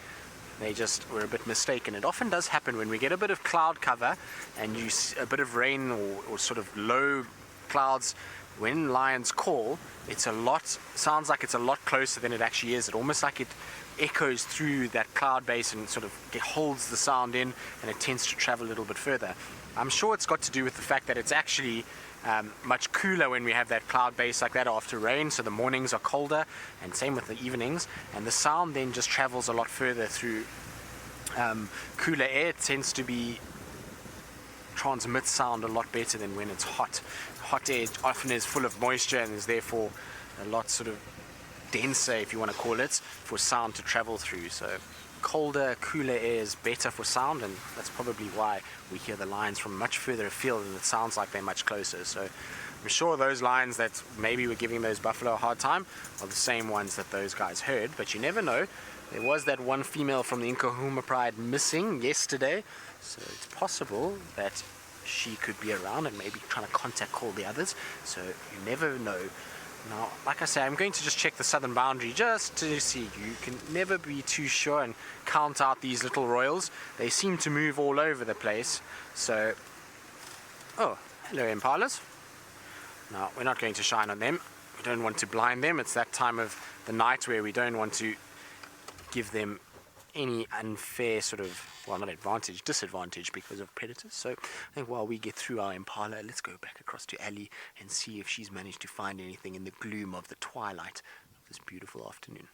Speaker 3: they just were a bit mistaken. It often does happen when we get a bit of cloud cover and you see a bit of rain or sort of low clouds. When lions call, sounds like it's a lot closer than it actually is. It almost like it echoes through that cloud base and sort of holds the sound in, and it tends to travel a little bit further. I'm sure it's got to do with the fact that it's actually much cooler when we have that cloud base like that after rain, so the mornings are colder, and same with the evenings, and the sound then just travels a lot further through cooler air. It tends to transmit sound a lot better than when it's hot. Hot air often is full of moisture and is therefore a lot sort of denser, if you want to call it, for sound to travel through. So colder, cooler air is better for sound, and that's probably why we hear the lions from much further afield and it sounds like they're much closer. So I'm sure those lions that maybe were giving those buffalo a hard time are the same ones that those guys heard, but you never know. There was that one female from the Djuma Pride missing yesterday, so it's possible that she could be around and maybe trying to contact call the others, so you never know. Now, like I say, I'm going to just check the southern boundary just to see. You can never be too sure and count out these little royals. They seem to move all over the place. So, oh, hello impalas. Now, we're not going to shine on them. We don't want to blind them. It's that time of the night where we don't want to give them any unfair sort of, well, not advantage, disadvantage because of predators. So I think while we get through our impala, let's go back across to Ali and see if she's managed to find anything in the gloom of the twilight of this beautiful afternoon.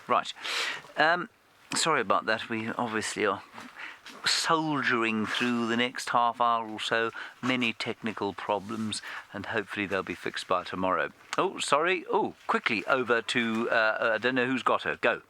Speaker 1: Right. Sorry about that. We obviously are soldiering through the next half hour or so. Many technical problems, and hopefully they'll be fixed by tomorrow. Oh, sorry. Oh, quickly over to, I don't know who's got her. Go.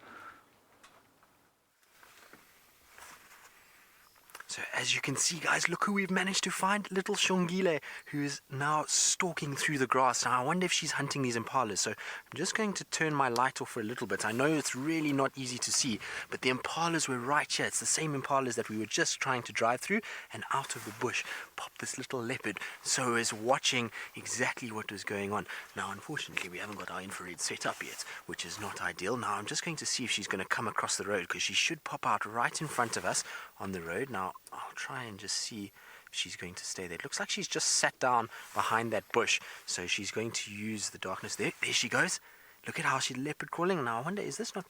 Speaker 3: So as you can see, guys, look who we've managed to find, little Shongile, who is now stalking through the grass. Now, I wonder if she's hunting these impalas. So I'm just going to turn my light off for a little bit. I know it's really not easy to see, but the impalas were right here. It's the same impalas that we were just trying to drive through, and out of the bush popped this little leopard. So is watching exactly what was going on. Now, unfortunately, we haven't got our infrared set up yet, which is not ideal. Now, I'm just going to see if she's going to come across the road, because she should pop out right in front of us on the road. Now, I'll try and just see if she's going to stay there. It looks like she's just sat down behind that bush, so she's going to use the darkness there. There she goes. Look at how she's leopard crawling. Now, I wonder, is this not...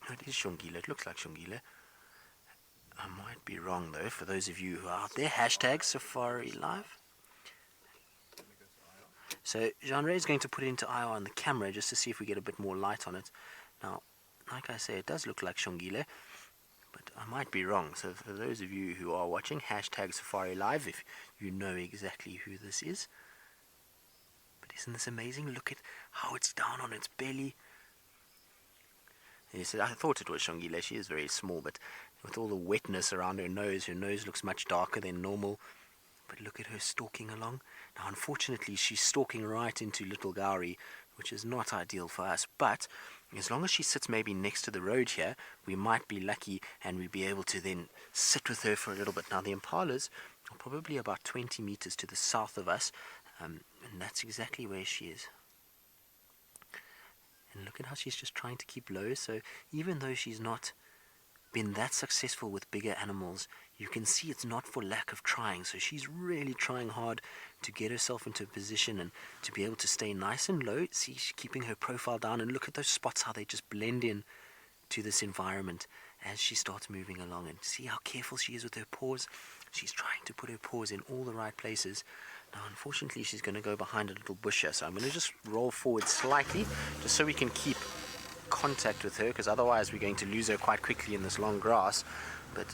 Speaker 3: No, it is Shongile. It looks like Shongile. I might be wrong, though, for those of you who are out there. Hashtag safariLIVE. So, Jean-Ray is going to put it into IR on the camera just to see if we get a bit more light on it. Now, like I say, it does look like Shongile, but I might be wrong. So for those of you who are watching, hashtag safariLIVE if you know exactly who this is. But isn't this amazing? Look at how it's down on its belly. Yes, I thought it was Shongile. She is very small, but with all the wetness around her nose looks much darker than normal. But look at her stalking along. Now, unfortunately, she's stalking right into Little Gowrie, which is not ideal for us. But as long as she sits maybe next to the road here, we might be lucky and we'd be able to then sit with her for a little bit. Now, the impalas are probably about 20 meters to the south of us. And that's exactly where she is. And look at how she's just trying to keep low. So even though she's not been that successful with bigger animals, you can see it's not for lack of trying. So she's really trying hard to get herself into a position and to be able to stay nice and low. See, she's keeping her profile down, and look at those spots, how they just blend in to this environment as she starts moving along. And see how careful she is with her paws. She's trying to put her paws in all the right places. Now, unfortunately, she's going to go behind a little bush here, so I'm going to just roll forward slightly just so we can keep contact with her, because otherwise we're going to lose her quite quickly in this long grass. But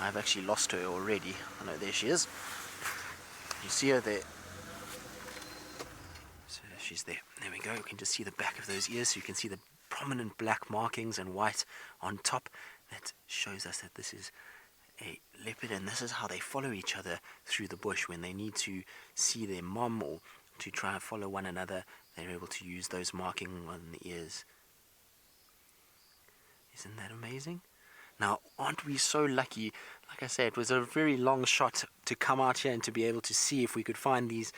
Speaker 3: I've actually lost her already. Oh no, there she is. You see her there. So she's there. There we go. You can just see the back of those ears, so you can see the prominent black markings and white on top. That shows us that this is a leopard, and this is how they follow each other through the bush. When they need to see their mom or to try and follow one another, they're able to use those markings on the ears. Isn't that amazing? Now, aren't we so lucky? Like I said, it was a very long shot to come out here and to be able to see if we could find these,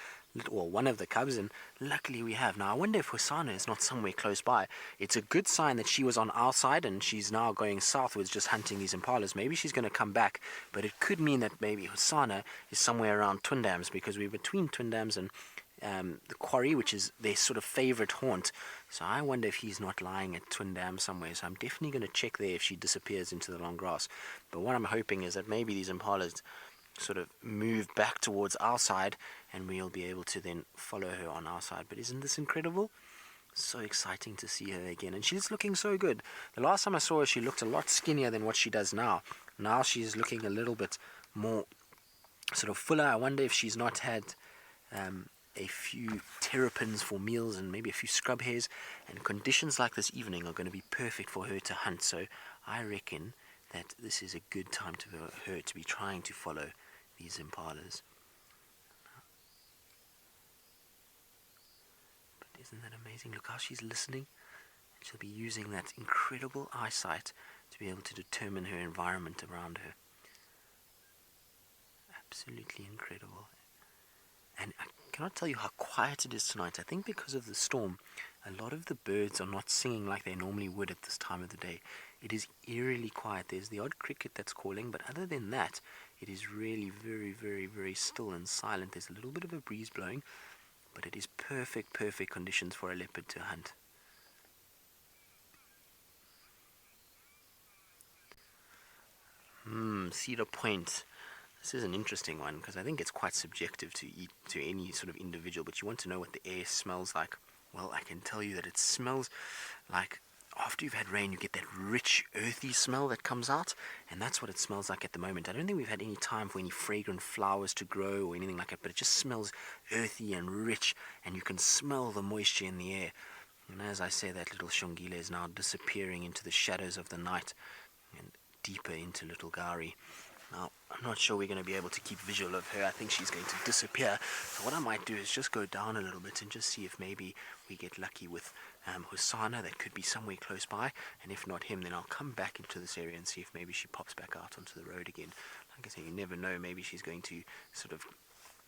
Speaker 3: well, one of the cubs, and luckily we have. Now, I wonder if Hosanna is not somewhere close by. It's a good sign that she was on our side and she's now going southwards just hunting these impalas. Maybe she's going to come back, but it could mean that maybe Hosanna is somewhere around Twin Dams, because we're between Twin Dams and the quarry, which is their sort of favorite haunt. So I wonder if he's not lying at Twin Dam somewhere. So I'm definitely going to check there if she disappears into the long grass. But what I'm hoping is that maybe these impalas sort of move back towards our side and we'll be able to then follow her on our side. But isn't this incredible? So exciting to see her again, and she's looking so good. The last time I saw her, she looked a lot skinnier than what she does now. Now she's looking a little bit more sort of fuller. I wonder if she's not had a few terrapins for meals and maybe a few scrub hairs, and conditions like this evening are going to be perfect for her to hunt. So I reckon that this is a good time for her to be trying to follow these impalas. But isn't that amazing? Look how she's listening. She'll be using that incredible eyesight to be able to determine her environment around her. Absolutely incredible. And I cannot tell you how quiet it is tonight. I think because of the storm, a lot of the birds are not singing like they normally would at this time of the day. It is eerily quiet. There's the odd cricket that's calling, but other than that, it is really very, very, very still and silent. There's a little bit of a breeze blowing, but it is perfect conditions for a leopard to hunt. Cedar Point. This is an interesting one because I think it's quite subjective to any sort of individual, but you want to know what the air smells like. Well, I can tell you that it smells like after you've had rain, you get that rich, earthy smell that comes out, and that's what it smells like at the moment. I don't think we've had any time for any fragrant flowers to grow or anything like that, but it just smells earthy and rich, and you can smell the moisture in the air. And as I say, that little shongile is now disappearing into the shadows of the night and deeper into Little Gowrie. Now, I'm not sure we're going to be able to keep visual of her. I think she's going to disappear. So what I might do is just go down a little bit and just see if maybe we get lucky with Hosanna. That could be somewhere close by. And if not him, then I'll come back into this area and see if maybe she pops back out onto the road again. Like I say, you never know. Maybe she's going to sort of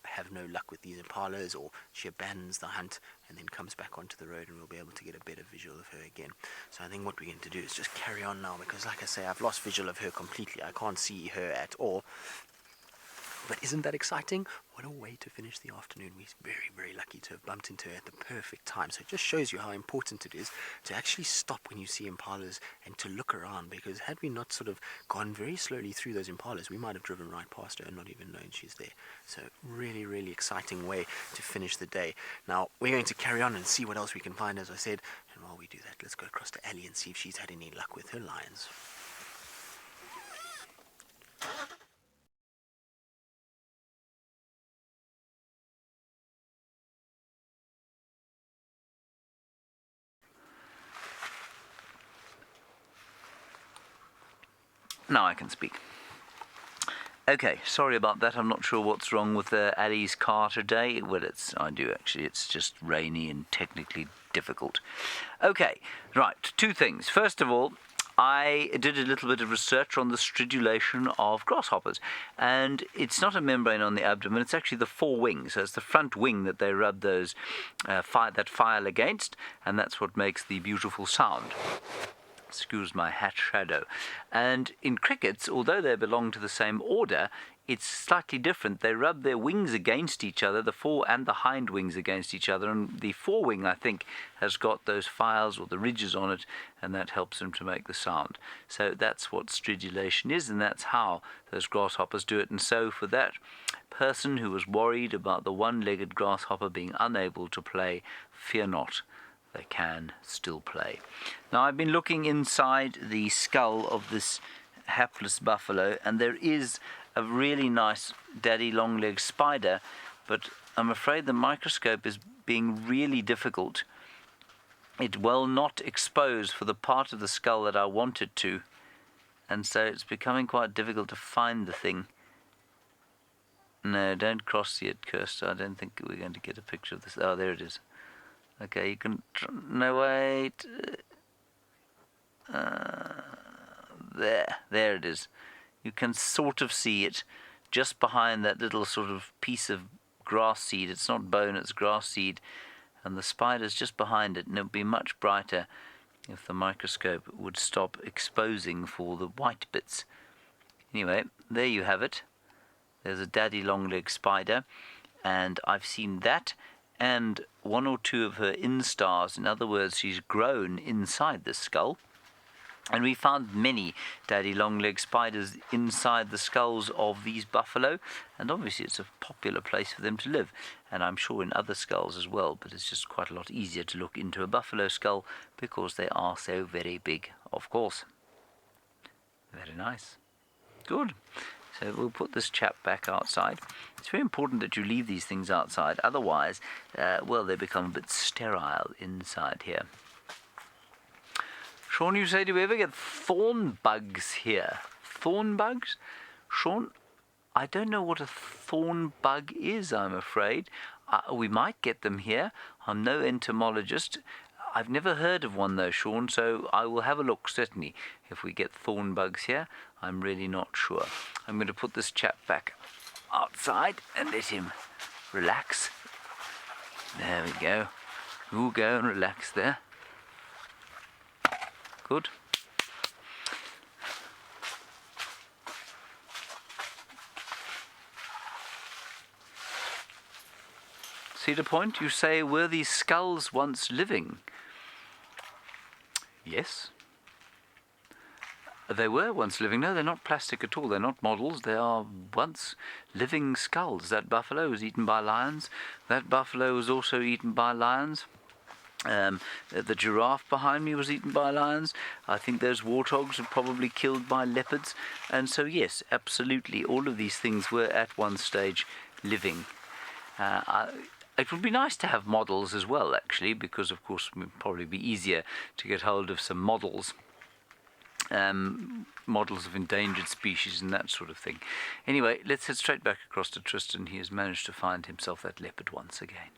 Speaker 3: have no luck with these impalas, or she abandons the hunt and then comes back onto the road, and we'll be able to get a better visual of her again. So I think what we're going to do is just carry on now, because like I say, I've lost visual of her completely. I can't see her at all. But isn't that exciting? What a way to finish the afternoon. We're very, very lucky to have bumped into her at the perfect time. So it just shows you how important it is to actually stop when you see impalas and to look around, because had we not sort of gone very slowly through those impalas, we might have driven right past her and not even known she's there. So really, really exciting way to finish the day. Now, we're going to carry on and see what else we can find, as I said. And while we do that, let's go across to Ellie and see if she's had any luck with her lions.
Speaker 1: Now I can speak. Okay, sorry about that. I'm not sure what's wrong with Ali's car today. Well, I do actually. It's just rainy and technically difficult. Okay, right, two things. First of all, I did a little bit of research on the stridulation of grasshoppers, and it's not a membrane on the abdomen, it's actually the forewing. So it's the front wing that they rub those that file against, and that's what makes the beautiful sound. Excuse my hat shadow. And in crickets, although they belong to the same order, it's slightly different. They rub their wings against each other, the fore and the hind wings against each other, and the forewing, I think, has got those files or the ridges on it, and that helps them to make the sound. So that's what stridulation is, and that's how those grasshoppers do it. And so for that person who was worried about the one-legged grasshopper being unable to play, fear not. They can still play. Now, I've been looking inside the skull of this hapless buffalo, and there is a really nice daddy long-legged spider, but I'm afraid the microscope is being really difficult. It will not expose for the part of the skull that I want it to, and so it's becoming quite difficult to find the thing. No, don't cross-see it, Kirsten. I don't think we're going to get a picture of this. Oh, there it is. Okay, you can... No, wait. There it is. You can sort of see it just behind that little sort of piece of grass seed. It's not bone, it's grass seed. And the spider's just behind it, and it would be much brighter if the microscope would stop exposing for the white bits. Anyway, there you have it. There's a daddy long-legged spider, and I've seen that and one or two of her instars. In other words, she's grown inside the skull. And we found many daddy long-legged spiders inside the skulls of these buffalo, and obviously it's a popular place for them to live, and I'm sure in other skulls as well, but it's just quite a lot easier to look into a buffalo skull because they are so very big, of course. Very nice. Good. So we'll put this chap back outside. It's very important that you leave these things outside, otherwise, well, they become a bit sterile inside here. Sean, you say, do we ever get thorn bugs here? Thorn bugs? Sean, I don't know what a thorn bug is, I'm afraid. We might get them here. I'm no entomologist. I've never heard of one though, Sean, so I will have a look, certainly, if we get thorn bugs here. I'm really not sure. I'm going to put this chap back outside and let him relax. There we go. We'll go and relax there. Good. Cedar Point, you say, were these skulls once living? Yes. They were once living. No, they're not plastic at all. They're not models. They are once living skulls. That buffalo was eaten by lions. That buffalo was also eaten by lions. The giraffe behind me was eaten by lions. I think those warthogs were probably killed by leopards. And so, yes, absolutely, all of these things were at one stage living. It would be nice to have models as well, actually, because, of course, it would probably be easier to get hold of some models. Models of endangered species and that sort of thing. Anyway, let's head straight back across to Tristan. He has managed to find himself that leopard once again.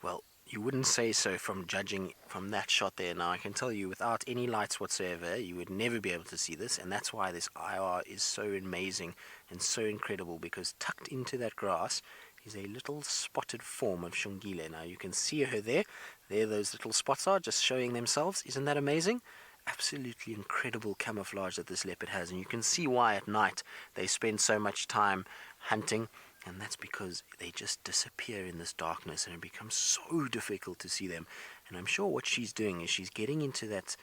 Speaker 3: Well, you wouldn't say so from judging from that shot there. Now, I can tell you, without any lights whatsoever, you would never be able to see this, and that's why this IR is so amazing and so incredible, because tucked into that grass is a little spotted form of Shungile. Now, you can see her there. There those little spots are, just showing themselves. Isn't that amazing? Absolutely incredible camouflage that this leopard has, and you can see why at night they spend so much time hunting. And that's because they just disappear in this darkness, and it becomes so difficult to see them. And I'm sure what she's doing is she's getting into that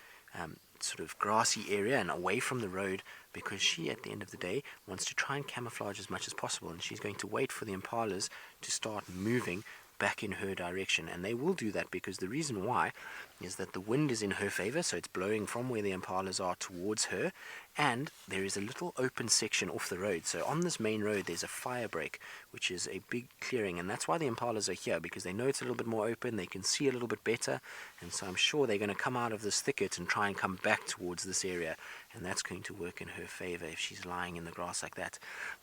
Speaker 3: sort of grassy area and away from the road, because she, at the end of the day, wants to try and camouflage as much as possible. And she's going to wait for the impalas to start moving back in her direction. And they will do that because the reason why is that the wind is in her favor, so it's blowing from where the impalas are towards her, and there is a little open section off the road. So on this main road there's a fire break, which is a big clearing, and that's why the impalas are here, because they know it's a little bit more open, they can see a little bit better, and so I'm sure they're going to come out of this thicket and try and come back towards this area, and that's going to work in her favor if she's lying in the grass like that.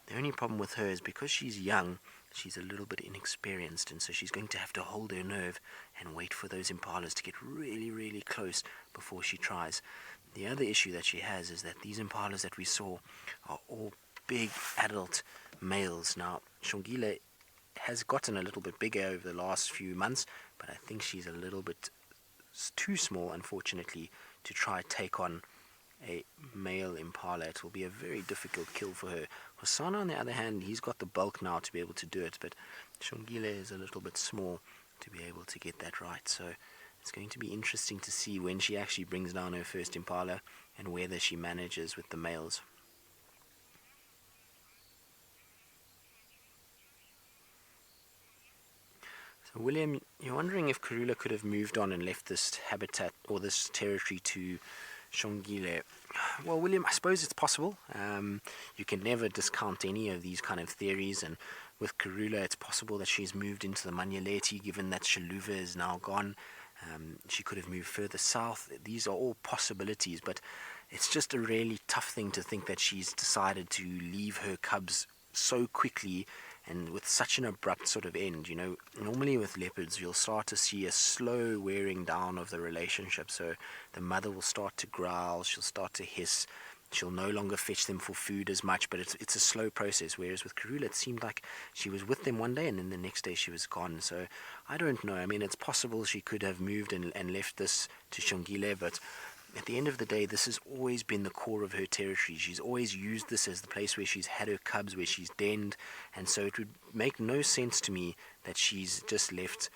Speaker 3: The only problem with her is because she's young, she's a little bit inexperienced, and so she's going to have to hold her nerve and wait for those impalas to get really, really close before she tries. The other issue that she has is that these impalas that we saw are all big adult males. Now, Shongile has gotten a little bit bigger over the last few months, but I think she's a little bit too small, unfortunately, to try take on a male impala. It will be a very difficult kill for her. Hosana, on the other hand, he's got the bulk now to be able to do it, but Shongile is a little bit small to be able to get that right. So it's going to be interesting to see when she actually brings down her first impala and whether she manages with the males. So William, you're wondering if Karula could have moved on and left this habitat or this territory to Shongile. Well, William, I suppose it's possible. You can never discount any of these kind of theories, and with Karula, it's possible that she's moved into the Manyeleti, given that Shaluva is now gone. She could have moved further south. These are all possibilities, but it's just a really tough thing to think that she's decided to leave her cubs so quickly and with such an abrupt sort of end. You know, normally with leopards, you'll start to see a slow wearing down of the relationship. So the mother will start to growl, she'll start to hiss, she'll no longer fetch them for food as much, but it's a slow process. Whereas with Karula, it seemed like she was with them one day and then the next day she was gone. So I don't know. I mean, it's possible she could have moved and left this to Shongile, but at the end of the day, this has always been the core of her territory. She's always used this as the place where she's had her cubs, where she's denned, and so it would make no sense to me that she's just left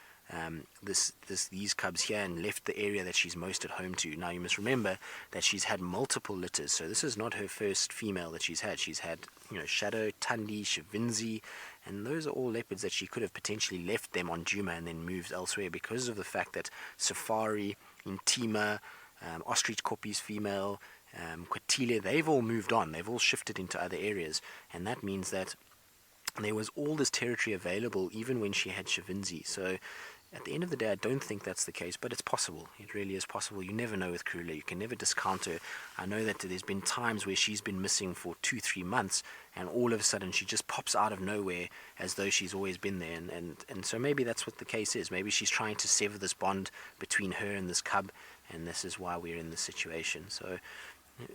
Speaker 3: these cubs here and left the area that she's most at home to. Now, you must remember that she's had multiple litters, so this is not her first female that she's had. She's had, Shadow, Tandi, Shavinzi, and those are all leopards that she could have potentially left them on Djuma and then moved elsewhere because of the fact that Safari, Intima, Ostrich Koppi's female, Kwatile, they've all moved on. They've all shifted into other areas, and that means that there was all this territory available even when she had Shavinzi. So at the end of the day, I don't think that's the case, but it's possible. It really is possible. You never know with Karula. You can never discount her. I know that there's been times where she's been missing for 2-3 months, and all of a sudden she just pops out of nowhere as though she's always been there. And so maybe that's what the case is. Maybe she's trying to sever this bond between her and this cub, and this is why we're in this situation. So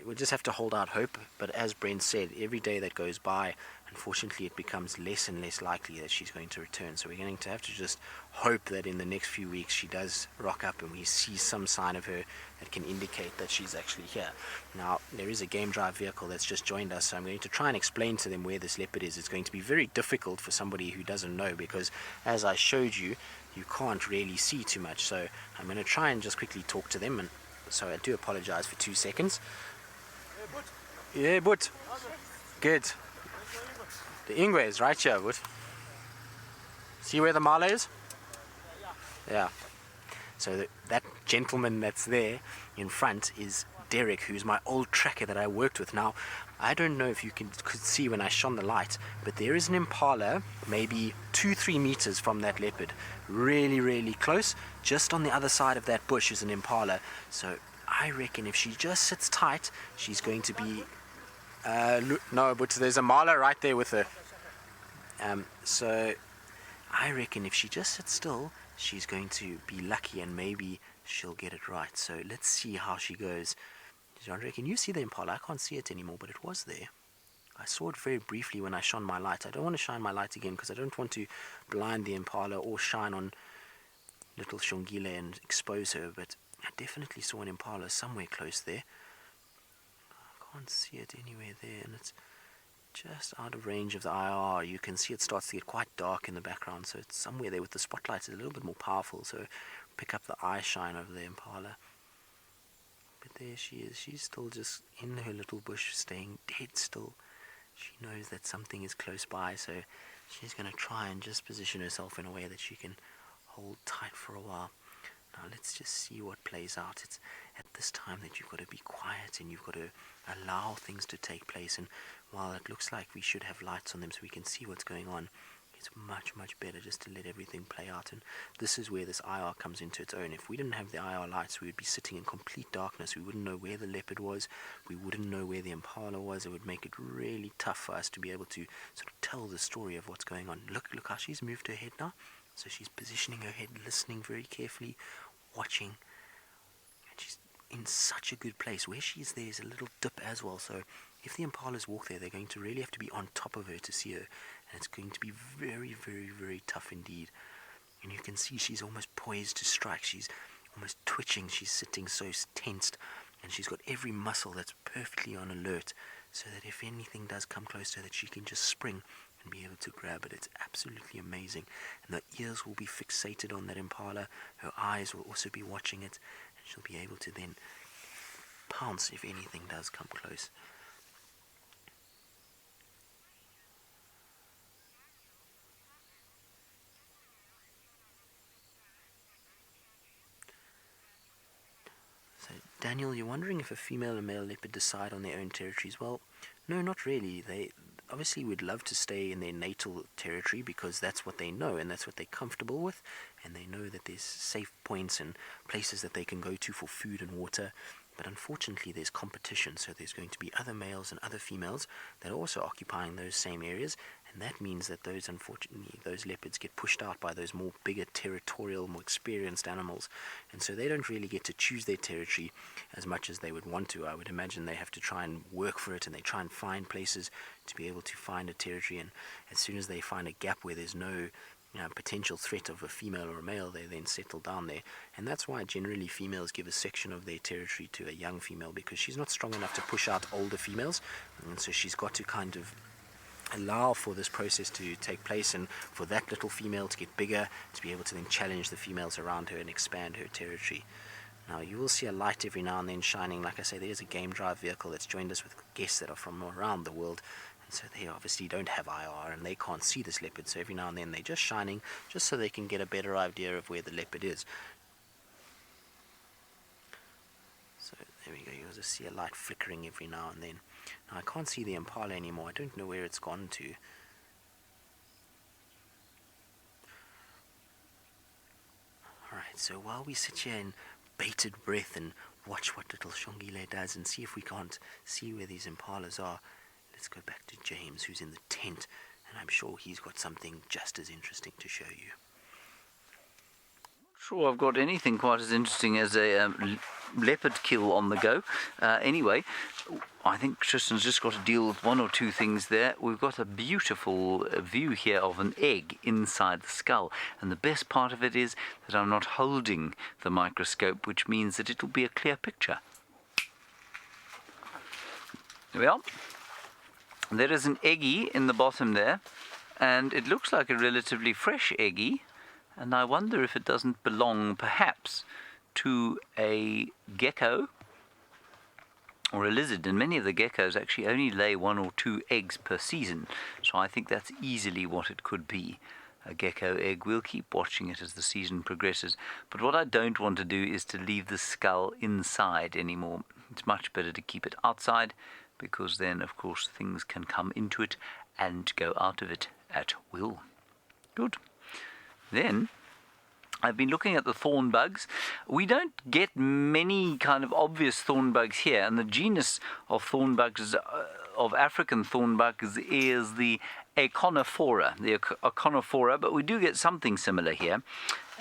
Speaker 3: we'll just have to hold out hope. But as Brent said, every day that goes by, unfortunately, it becomes less and less likely that she's going to return. So we're going to have to just hope that in the next few weeks she does rock up and we see some sign of her that can indicate that she's actually here. Now, there is a game drive vehicle that's just joined us, so I'm going to try and explain to them where this leopard is. It's going to be very difficult for somebody who doesn't know, because as I showed you, you can't really see too much. So I'm going to try and just quickly talk to them, and so I do apologize for 2 seconds. Yeah, but good. The Ingwe is right here, but see where the mala is? Yeah. So that gentleman that's there in front is Derek, who's my old tracker that I worked with. Now, I don't know if you could see when I shone the light, but there is an impala maybe 2-3 meters from that leopard, really, really close. Just on the other side of that bush is an impala. So I reckon if she just sits tight, she's going to be no, but there's a mala right there with her. So I reckon if she just sits still, she's going to be lucky and maybe she'll get it right. So let's see how she goes. Jean-Andre, can you see the impala? I can't see it anymore, but it was there. I saw it very briefly when I shone my light. I don't want to shine my light again because I don't want to blind the impala or shine on little Shongile and expose her, but I definitely saw an impala somewhere close there. I can't see it anywhere there, and it's just out of range of the IR. You can see it starts to get quite dark in the background, so it's somewhere there with the spotlight. It's a little bit more powerful, so pick up the eye shine over the impala. But there she is. She's still just in her little bush, staying dead still. She knows that something is close by, so she's going to try and just position herself in a way that she can hold tight for a while. Now let's just see what plays out. It's at this time that you've got to be quiet and you've got to allow things to take place. And while it looks like we should have lights on them so we can see what's going on, it's much better just to let everything play out. And this is where this IR comes into its own. If we didn't have the IR lights, we would be sitting in complete darkness. We wouldn't know where the leopard was. We wouldn't know where the impala was. It would make it really tough for us to be able to sort of tell the story of what's going on. Look how she's moved her head now. So she's positioning her head, listening very carefully, watching. And she's in such a good place. Where she is, there's a little dip as well. So if the impalas walk there, they're going to really have to be on top of her to see her. And it's going to be very tough indeed. And you can see she's almost poised to strike. She's almost twitching. She's sitting so tensed. And she's got every muscle that's perfectly on alert, so that if anything does come close to her, that she can just spring and be able to grab it. It's absolutely amazing. And the ears will be fixated on that impala. Her eyes will also be watching it. And she'll be able to then pounce if anything does come close. So, Daniel, you're wondering if a female and male leopard decide on their own territories? Well, no, not really. They obviously would love to stay in their natal territory because that's what they know and that's what they're comfortable with, and they know that there's safe points and places that they can go to for food and water. But unfortunately there's competition, so there's going to be other males and other females that are also occupying those same areas, and that means that those leopards get pushed out by those more bigger territorial, more experienced animals, and so they don't really get to choose their territory as much as they would want to. I would imagine they have to try and work for it, and they try and find places to be able to find a territory, and as soon as they find a gap where there's no potential threat of a female or a male, they then settle down there. And that's why generally females give a section of their territory to a young female, because she's not strong enough to push out older females, and so she's got to kind of allow for this process to take place, and for that little female to get bigger, to be able to then challenge the females around her and expand her territory. Now you will see a light every now and then shining. Like I say, there's a game drive vehicle that's joined us with guests that are from around the world, and so they obviously don't have IR and they can't see this leopard, so every now and then they're just shining just so they can get a better idea of where the leopard is. So there we go, you'll just see a light flickering every now and then. Now I can't see the impala anymore. I don't know where it's gone to. Alright, so while we sit here in bated breath and watch what little Shongile does and see if we can't see where these impalas are, let's go back to James, who's in the tent, and I'm sure he's got something just as interesting to show you.
Speaker 1: Sure, I've got anything quite as interesting as a leopard kill on the go. Anyway, I think Tristan's just got to deal with one or two things there. We've got a beautiful view here of an egg inside the skull, and the best part of it is that I'm not holding the microscope, which means that it'll be a clear picture. There we are. There is an eggie in the bottom there, and it looks like a relatively fresh eggie, and I wonder if it doesn't belong perhaps to a gecko or a lizard. And many of the geckos actually only lay 1 or 2 eggs per season, so I think that's easily what it could be, a gecko egg. We'll keep watching it as the season progresses, but what I don't want to do is to leave the skull inside anymore. It's much better to keep it outside, because then of course things can come into it and go out of it at will. Good. Then I've been looking at the thorn bugs. We don't get many kind of obvious thorn bugs here, and the genus of thorn bugs, of African thorn bugs, is the Aconophora, but we do get something similar here,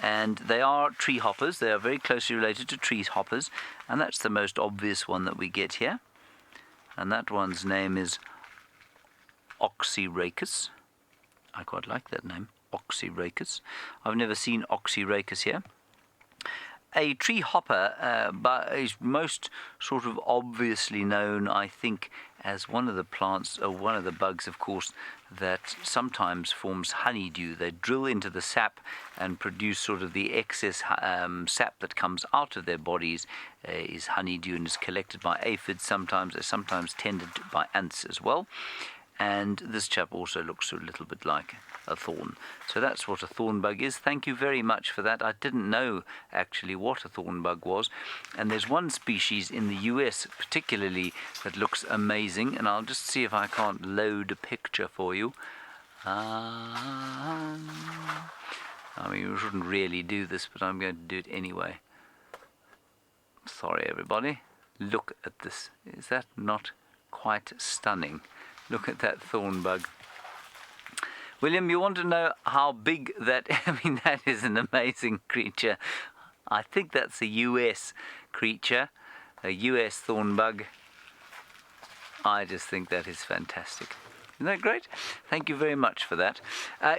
Speaker 1: and they are tree hoppers. They are very closely related to tree hoppers, and that's the most obvious one that we get here, and that one's name is Oxyrhacus. I quite like that name, Oxyrhacus. I've never seen Oxyrhacus here. A tree hopper is most sort of obviously known, I think, as one of the plants, or one of the bugs, of course, that sometimes forms honeydew. They drill into the sap and produce sort of the excess sap that comes out of their bodies is honeydew, and is collected by aphids sometimes, sometimes tended by ants as well. And this chap also looks a little bit like a thorn. So that's what a thorn bug is. Thank you very much for that. I didn't know actually what a thorn bug was. And there's one species in the US particularly that looks amazing. And I'll just see if I can't load a picture for you. I mean, we shouldn't really do this, but I'm going to do it anyway. Sorry, everybody. Look at this. Is that not quite stunning? Look at that thorn bug. William, you want to know how big that... I mean, that is an amazing creature. I think that's a US creature, a US thorn bug. I just think that is fantastic. Isn't that great? Thank you very much for that.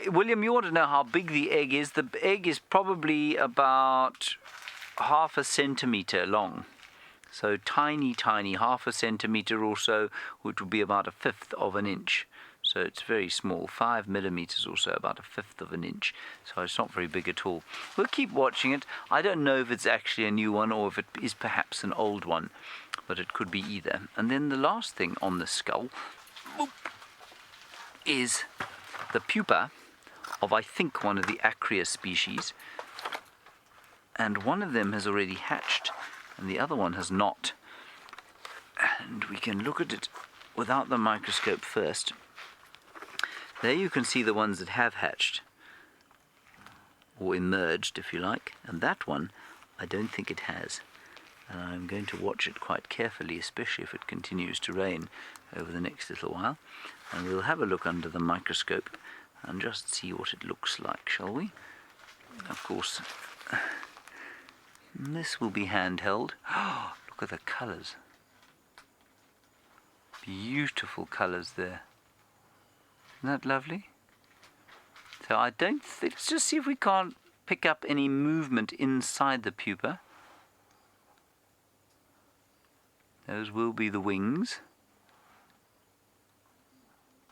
Speaker 1: William, you want to know how big the egg is? The egg is probably about half a centimetre long. So tiny, tiny, half a centimetre or so, which would be about a fifth of an inch. So it's very small, 5 millimeters or so, about a fifth of an inch. So it's not very big at all. We'll keep watching it. I don't know if it's actually a new one or if it is perhaps an old one, but it could be either. And then the last thing on the skull is the pupa of, I think, one of the Acrea species. And one of them has already hatched, and the other one has not. And we can look at it without the microscope first. There you can see the ones that have hatched, or emerged, if you like, and that one, I don't think it has. And I'm going to watch it quite carefully, especially if it continues to rain over the next little while. And we'll have a look under the microscope and just see what it looks like, shall we? Of course, this will be handheld. Oh, look at the colours. Beautiful colours there. Isn't that lovely? So I don't think, let's just see if we can't pick up any movement inside the pupa. Those will be the wings.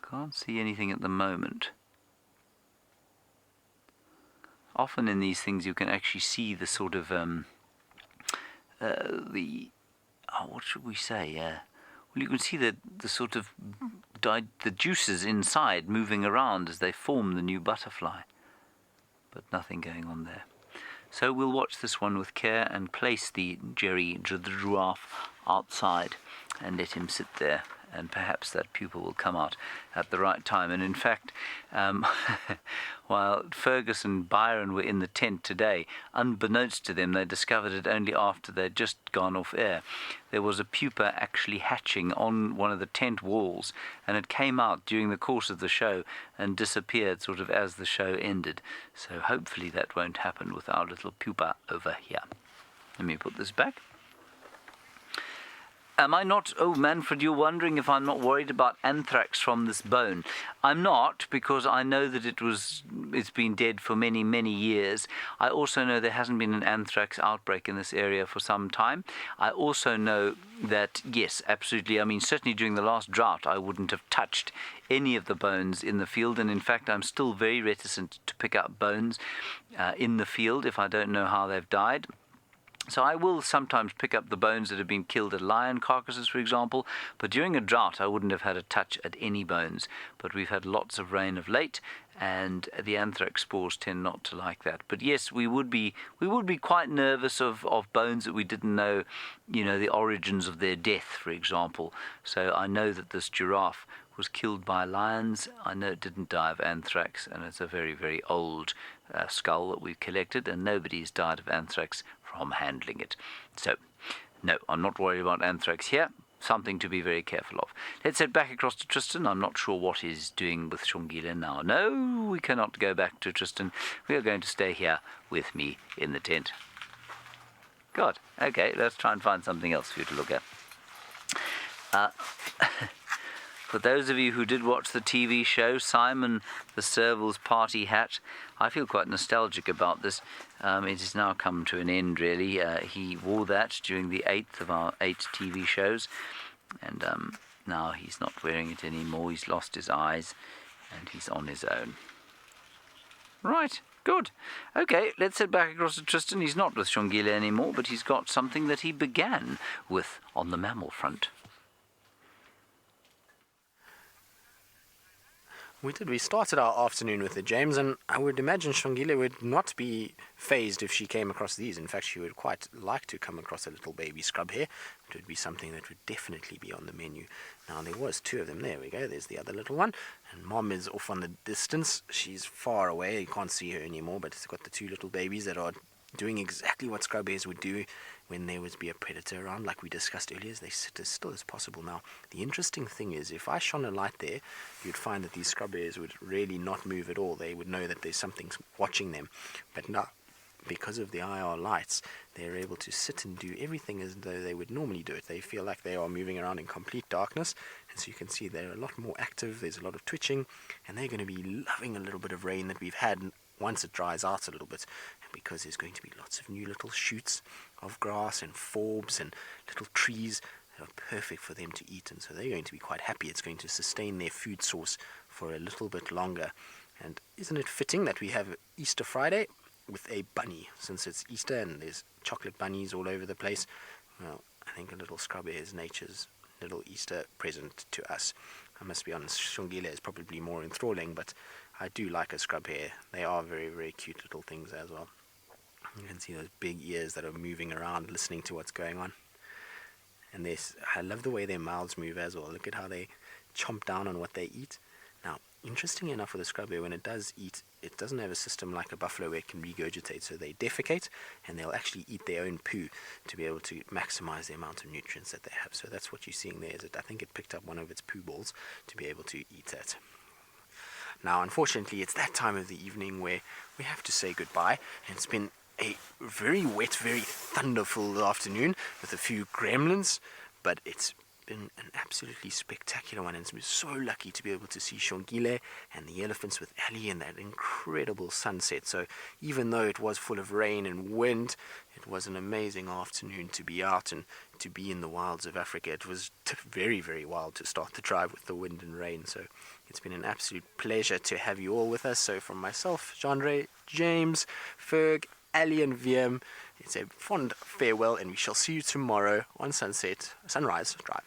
Speaker 1: Can't see anything at the moment. Often in these things you can actually see the sort of what should we say? Well, you can see the sort of the juices inside moving around as they form the new butterfly, but nothing going on there. So we'll watch this one with care and place the giraffe outside and let him sit there, and perhaps that pupa will come out at the right time. And in fact, while Fergus and Byron were in the tent today, unbeknownst to them, they discovered it only after they'd just gone off air. There was a pupa actually hatching on one of the tent walls, and it came out during the course of the show and disappeared sort of as the show ended. So hopefully that won't happen with our little pupa over here. Let me put this back. Am I not, oh Manfred, you're wondering if I'm not worried about anthrax from this bone. I'm not, because I know that it's been dead for many, many years. I also know there hasn't been an anthrax outbreak in this area for some time. I also know that, yes, absolutely, I mean, certainly during the last drought, I wouldn't have touched any of the bones in the field, and in fact, I'm still very reticent to pick up bones in the field if I don't know how they've died. So I will sometimes pick up the bones that have been killed at lion carcasses, for example, but during a drought I wouldn't have had a touch at any bones. But we've had lots of rain of late, and the anthrax spores tend not to like that. But yes, we would be quite nervous of bones that we didn't know, the origins of their death, for example. So I know that this giraffe was killed by lions. I know it didn't die of anthrax, and it's a very, very old skull that we've collected, and nobody's died of anthrax from handling it. So, no, I'm not worried about anthrax here. Something to be very careful of. Let's head back across to Tristan. I'm not sure what he's doing with Shongile now. No, we cannot go back to Tristan. We are going to stay here with me in the tent. God, okay, let's try and find something else for you to look at. For those of you who did watch the TV show, Simon the Serval's party hat, I feel quite nostalgic about this. It has now come to an end, really. He wore that during the 8th of our 8 TV shows, and now he's not wearing it anymore. He's lost his eyes, and he's on his own. Right, good. Okay, let's head back across to Tristan. He's not with Shongile anymore, but he's got something that he began with on the mammal front.
Speaker 3: We did. We started our afternoon with the James, and I would imagine Shongile would not be phased if she came across these. In fact, she would quite like to come across a little baby scrub hare. It would be something that would definitely be on the menu. Now, there was 2 of them. There we go. There's the other little one. And Mom is off on the distance. She's far away. You can't see her anymore, but it's got the 2 little babies that are doing exactly what scrub hares would do when there would be a predator around, like we discussed earlier. They sit as still as possible. Now, the interesting thing is, if I shone a light there, you'd find that these scrub hares would really not move at all. They would know that there's something watching them. But now, because of the IR lights, they're able to sit and do everything as though they would normally do it. They feel like they are moving around in complete darkness, and so you can see they're a lot more active. There's a lot of twitching, and they're going to be loving a little bit of rain that we've had once it dries out a little bit, because there's going to be lots of new little shoots of grass and forbs and little trees that are perfect for them to eat, and so they're going to be quite happy. It's going to sustain their food source for a little bit longer. And isn't it fitting that we have Easter Friday with a bunny, since it's Easter and there's chocolate bunnies all over the place? Well, I think a little scrub hare is nature's little Easter present to us. I must be honest, Shongile is probably more enthralling, but I do like a scrub hare. They are very, very cute little things as well. You can see those big ears that are moving around, listening to what's going on. And I love the way their mouths move as well. Look at how they chomp down on what they eat. Now, interestingly enough, with a scrub hare, when it does eat, it doesn't have a system like a buffalo where it can regurgitate. So they defecate, and they'll actually eat their own poo to be able to maximize the amount of nutrients that they have. So that's what you're seeing there. I think it picked up one of its poo balls to be able to eat that. Now, unfortunately, it's that time of the evening where we have to say goodbye. And it's been a very wet, very thunderful afternoon with a few gremlins, but it's been an absolutely spectacular one, and we're so lucky to be able to see Shongile and the elephants with Ali and that incredible sunset. So even though it was full of rain and wind, it was an amazing afternoon to be out and to be in the wilds of Africa. It was very, very wild to start the drive with the wind and rain, so it's been an absolute pleasure to have you all with us. So from myself, Jean-Ray, James, Ferg, Ali and VM, it's a fond farewell, and we shall see you tomorrow on Sunrise Drive.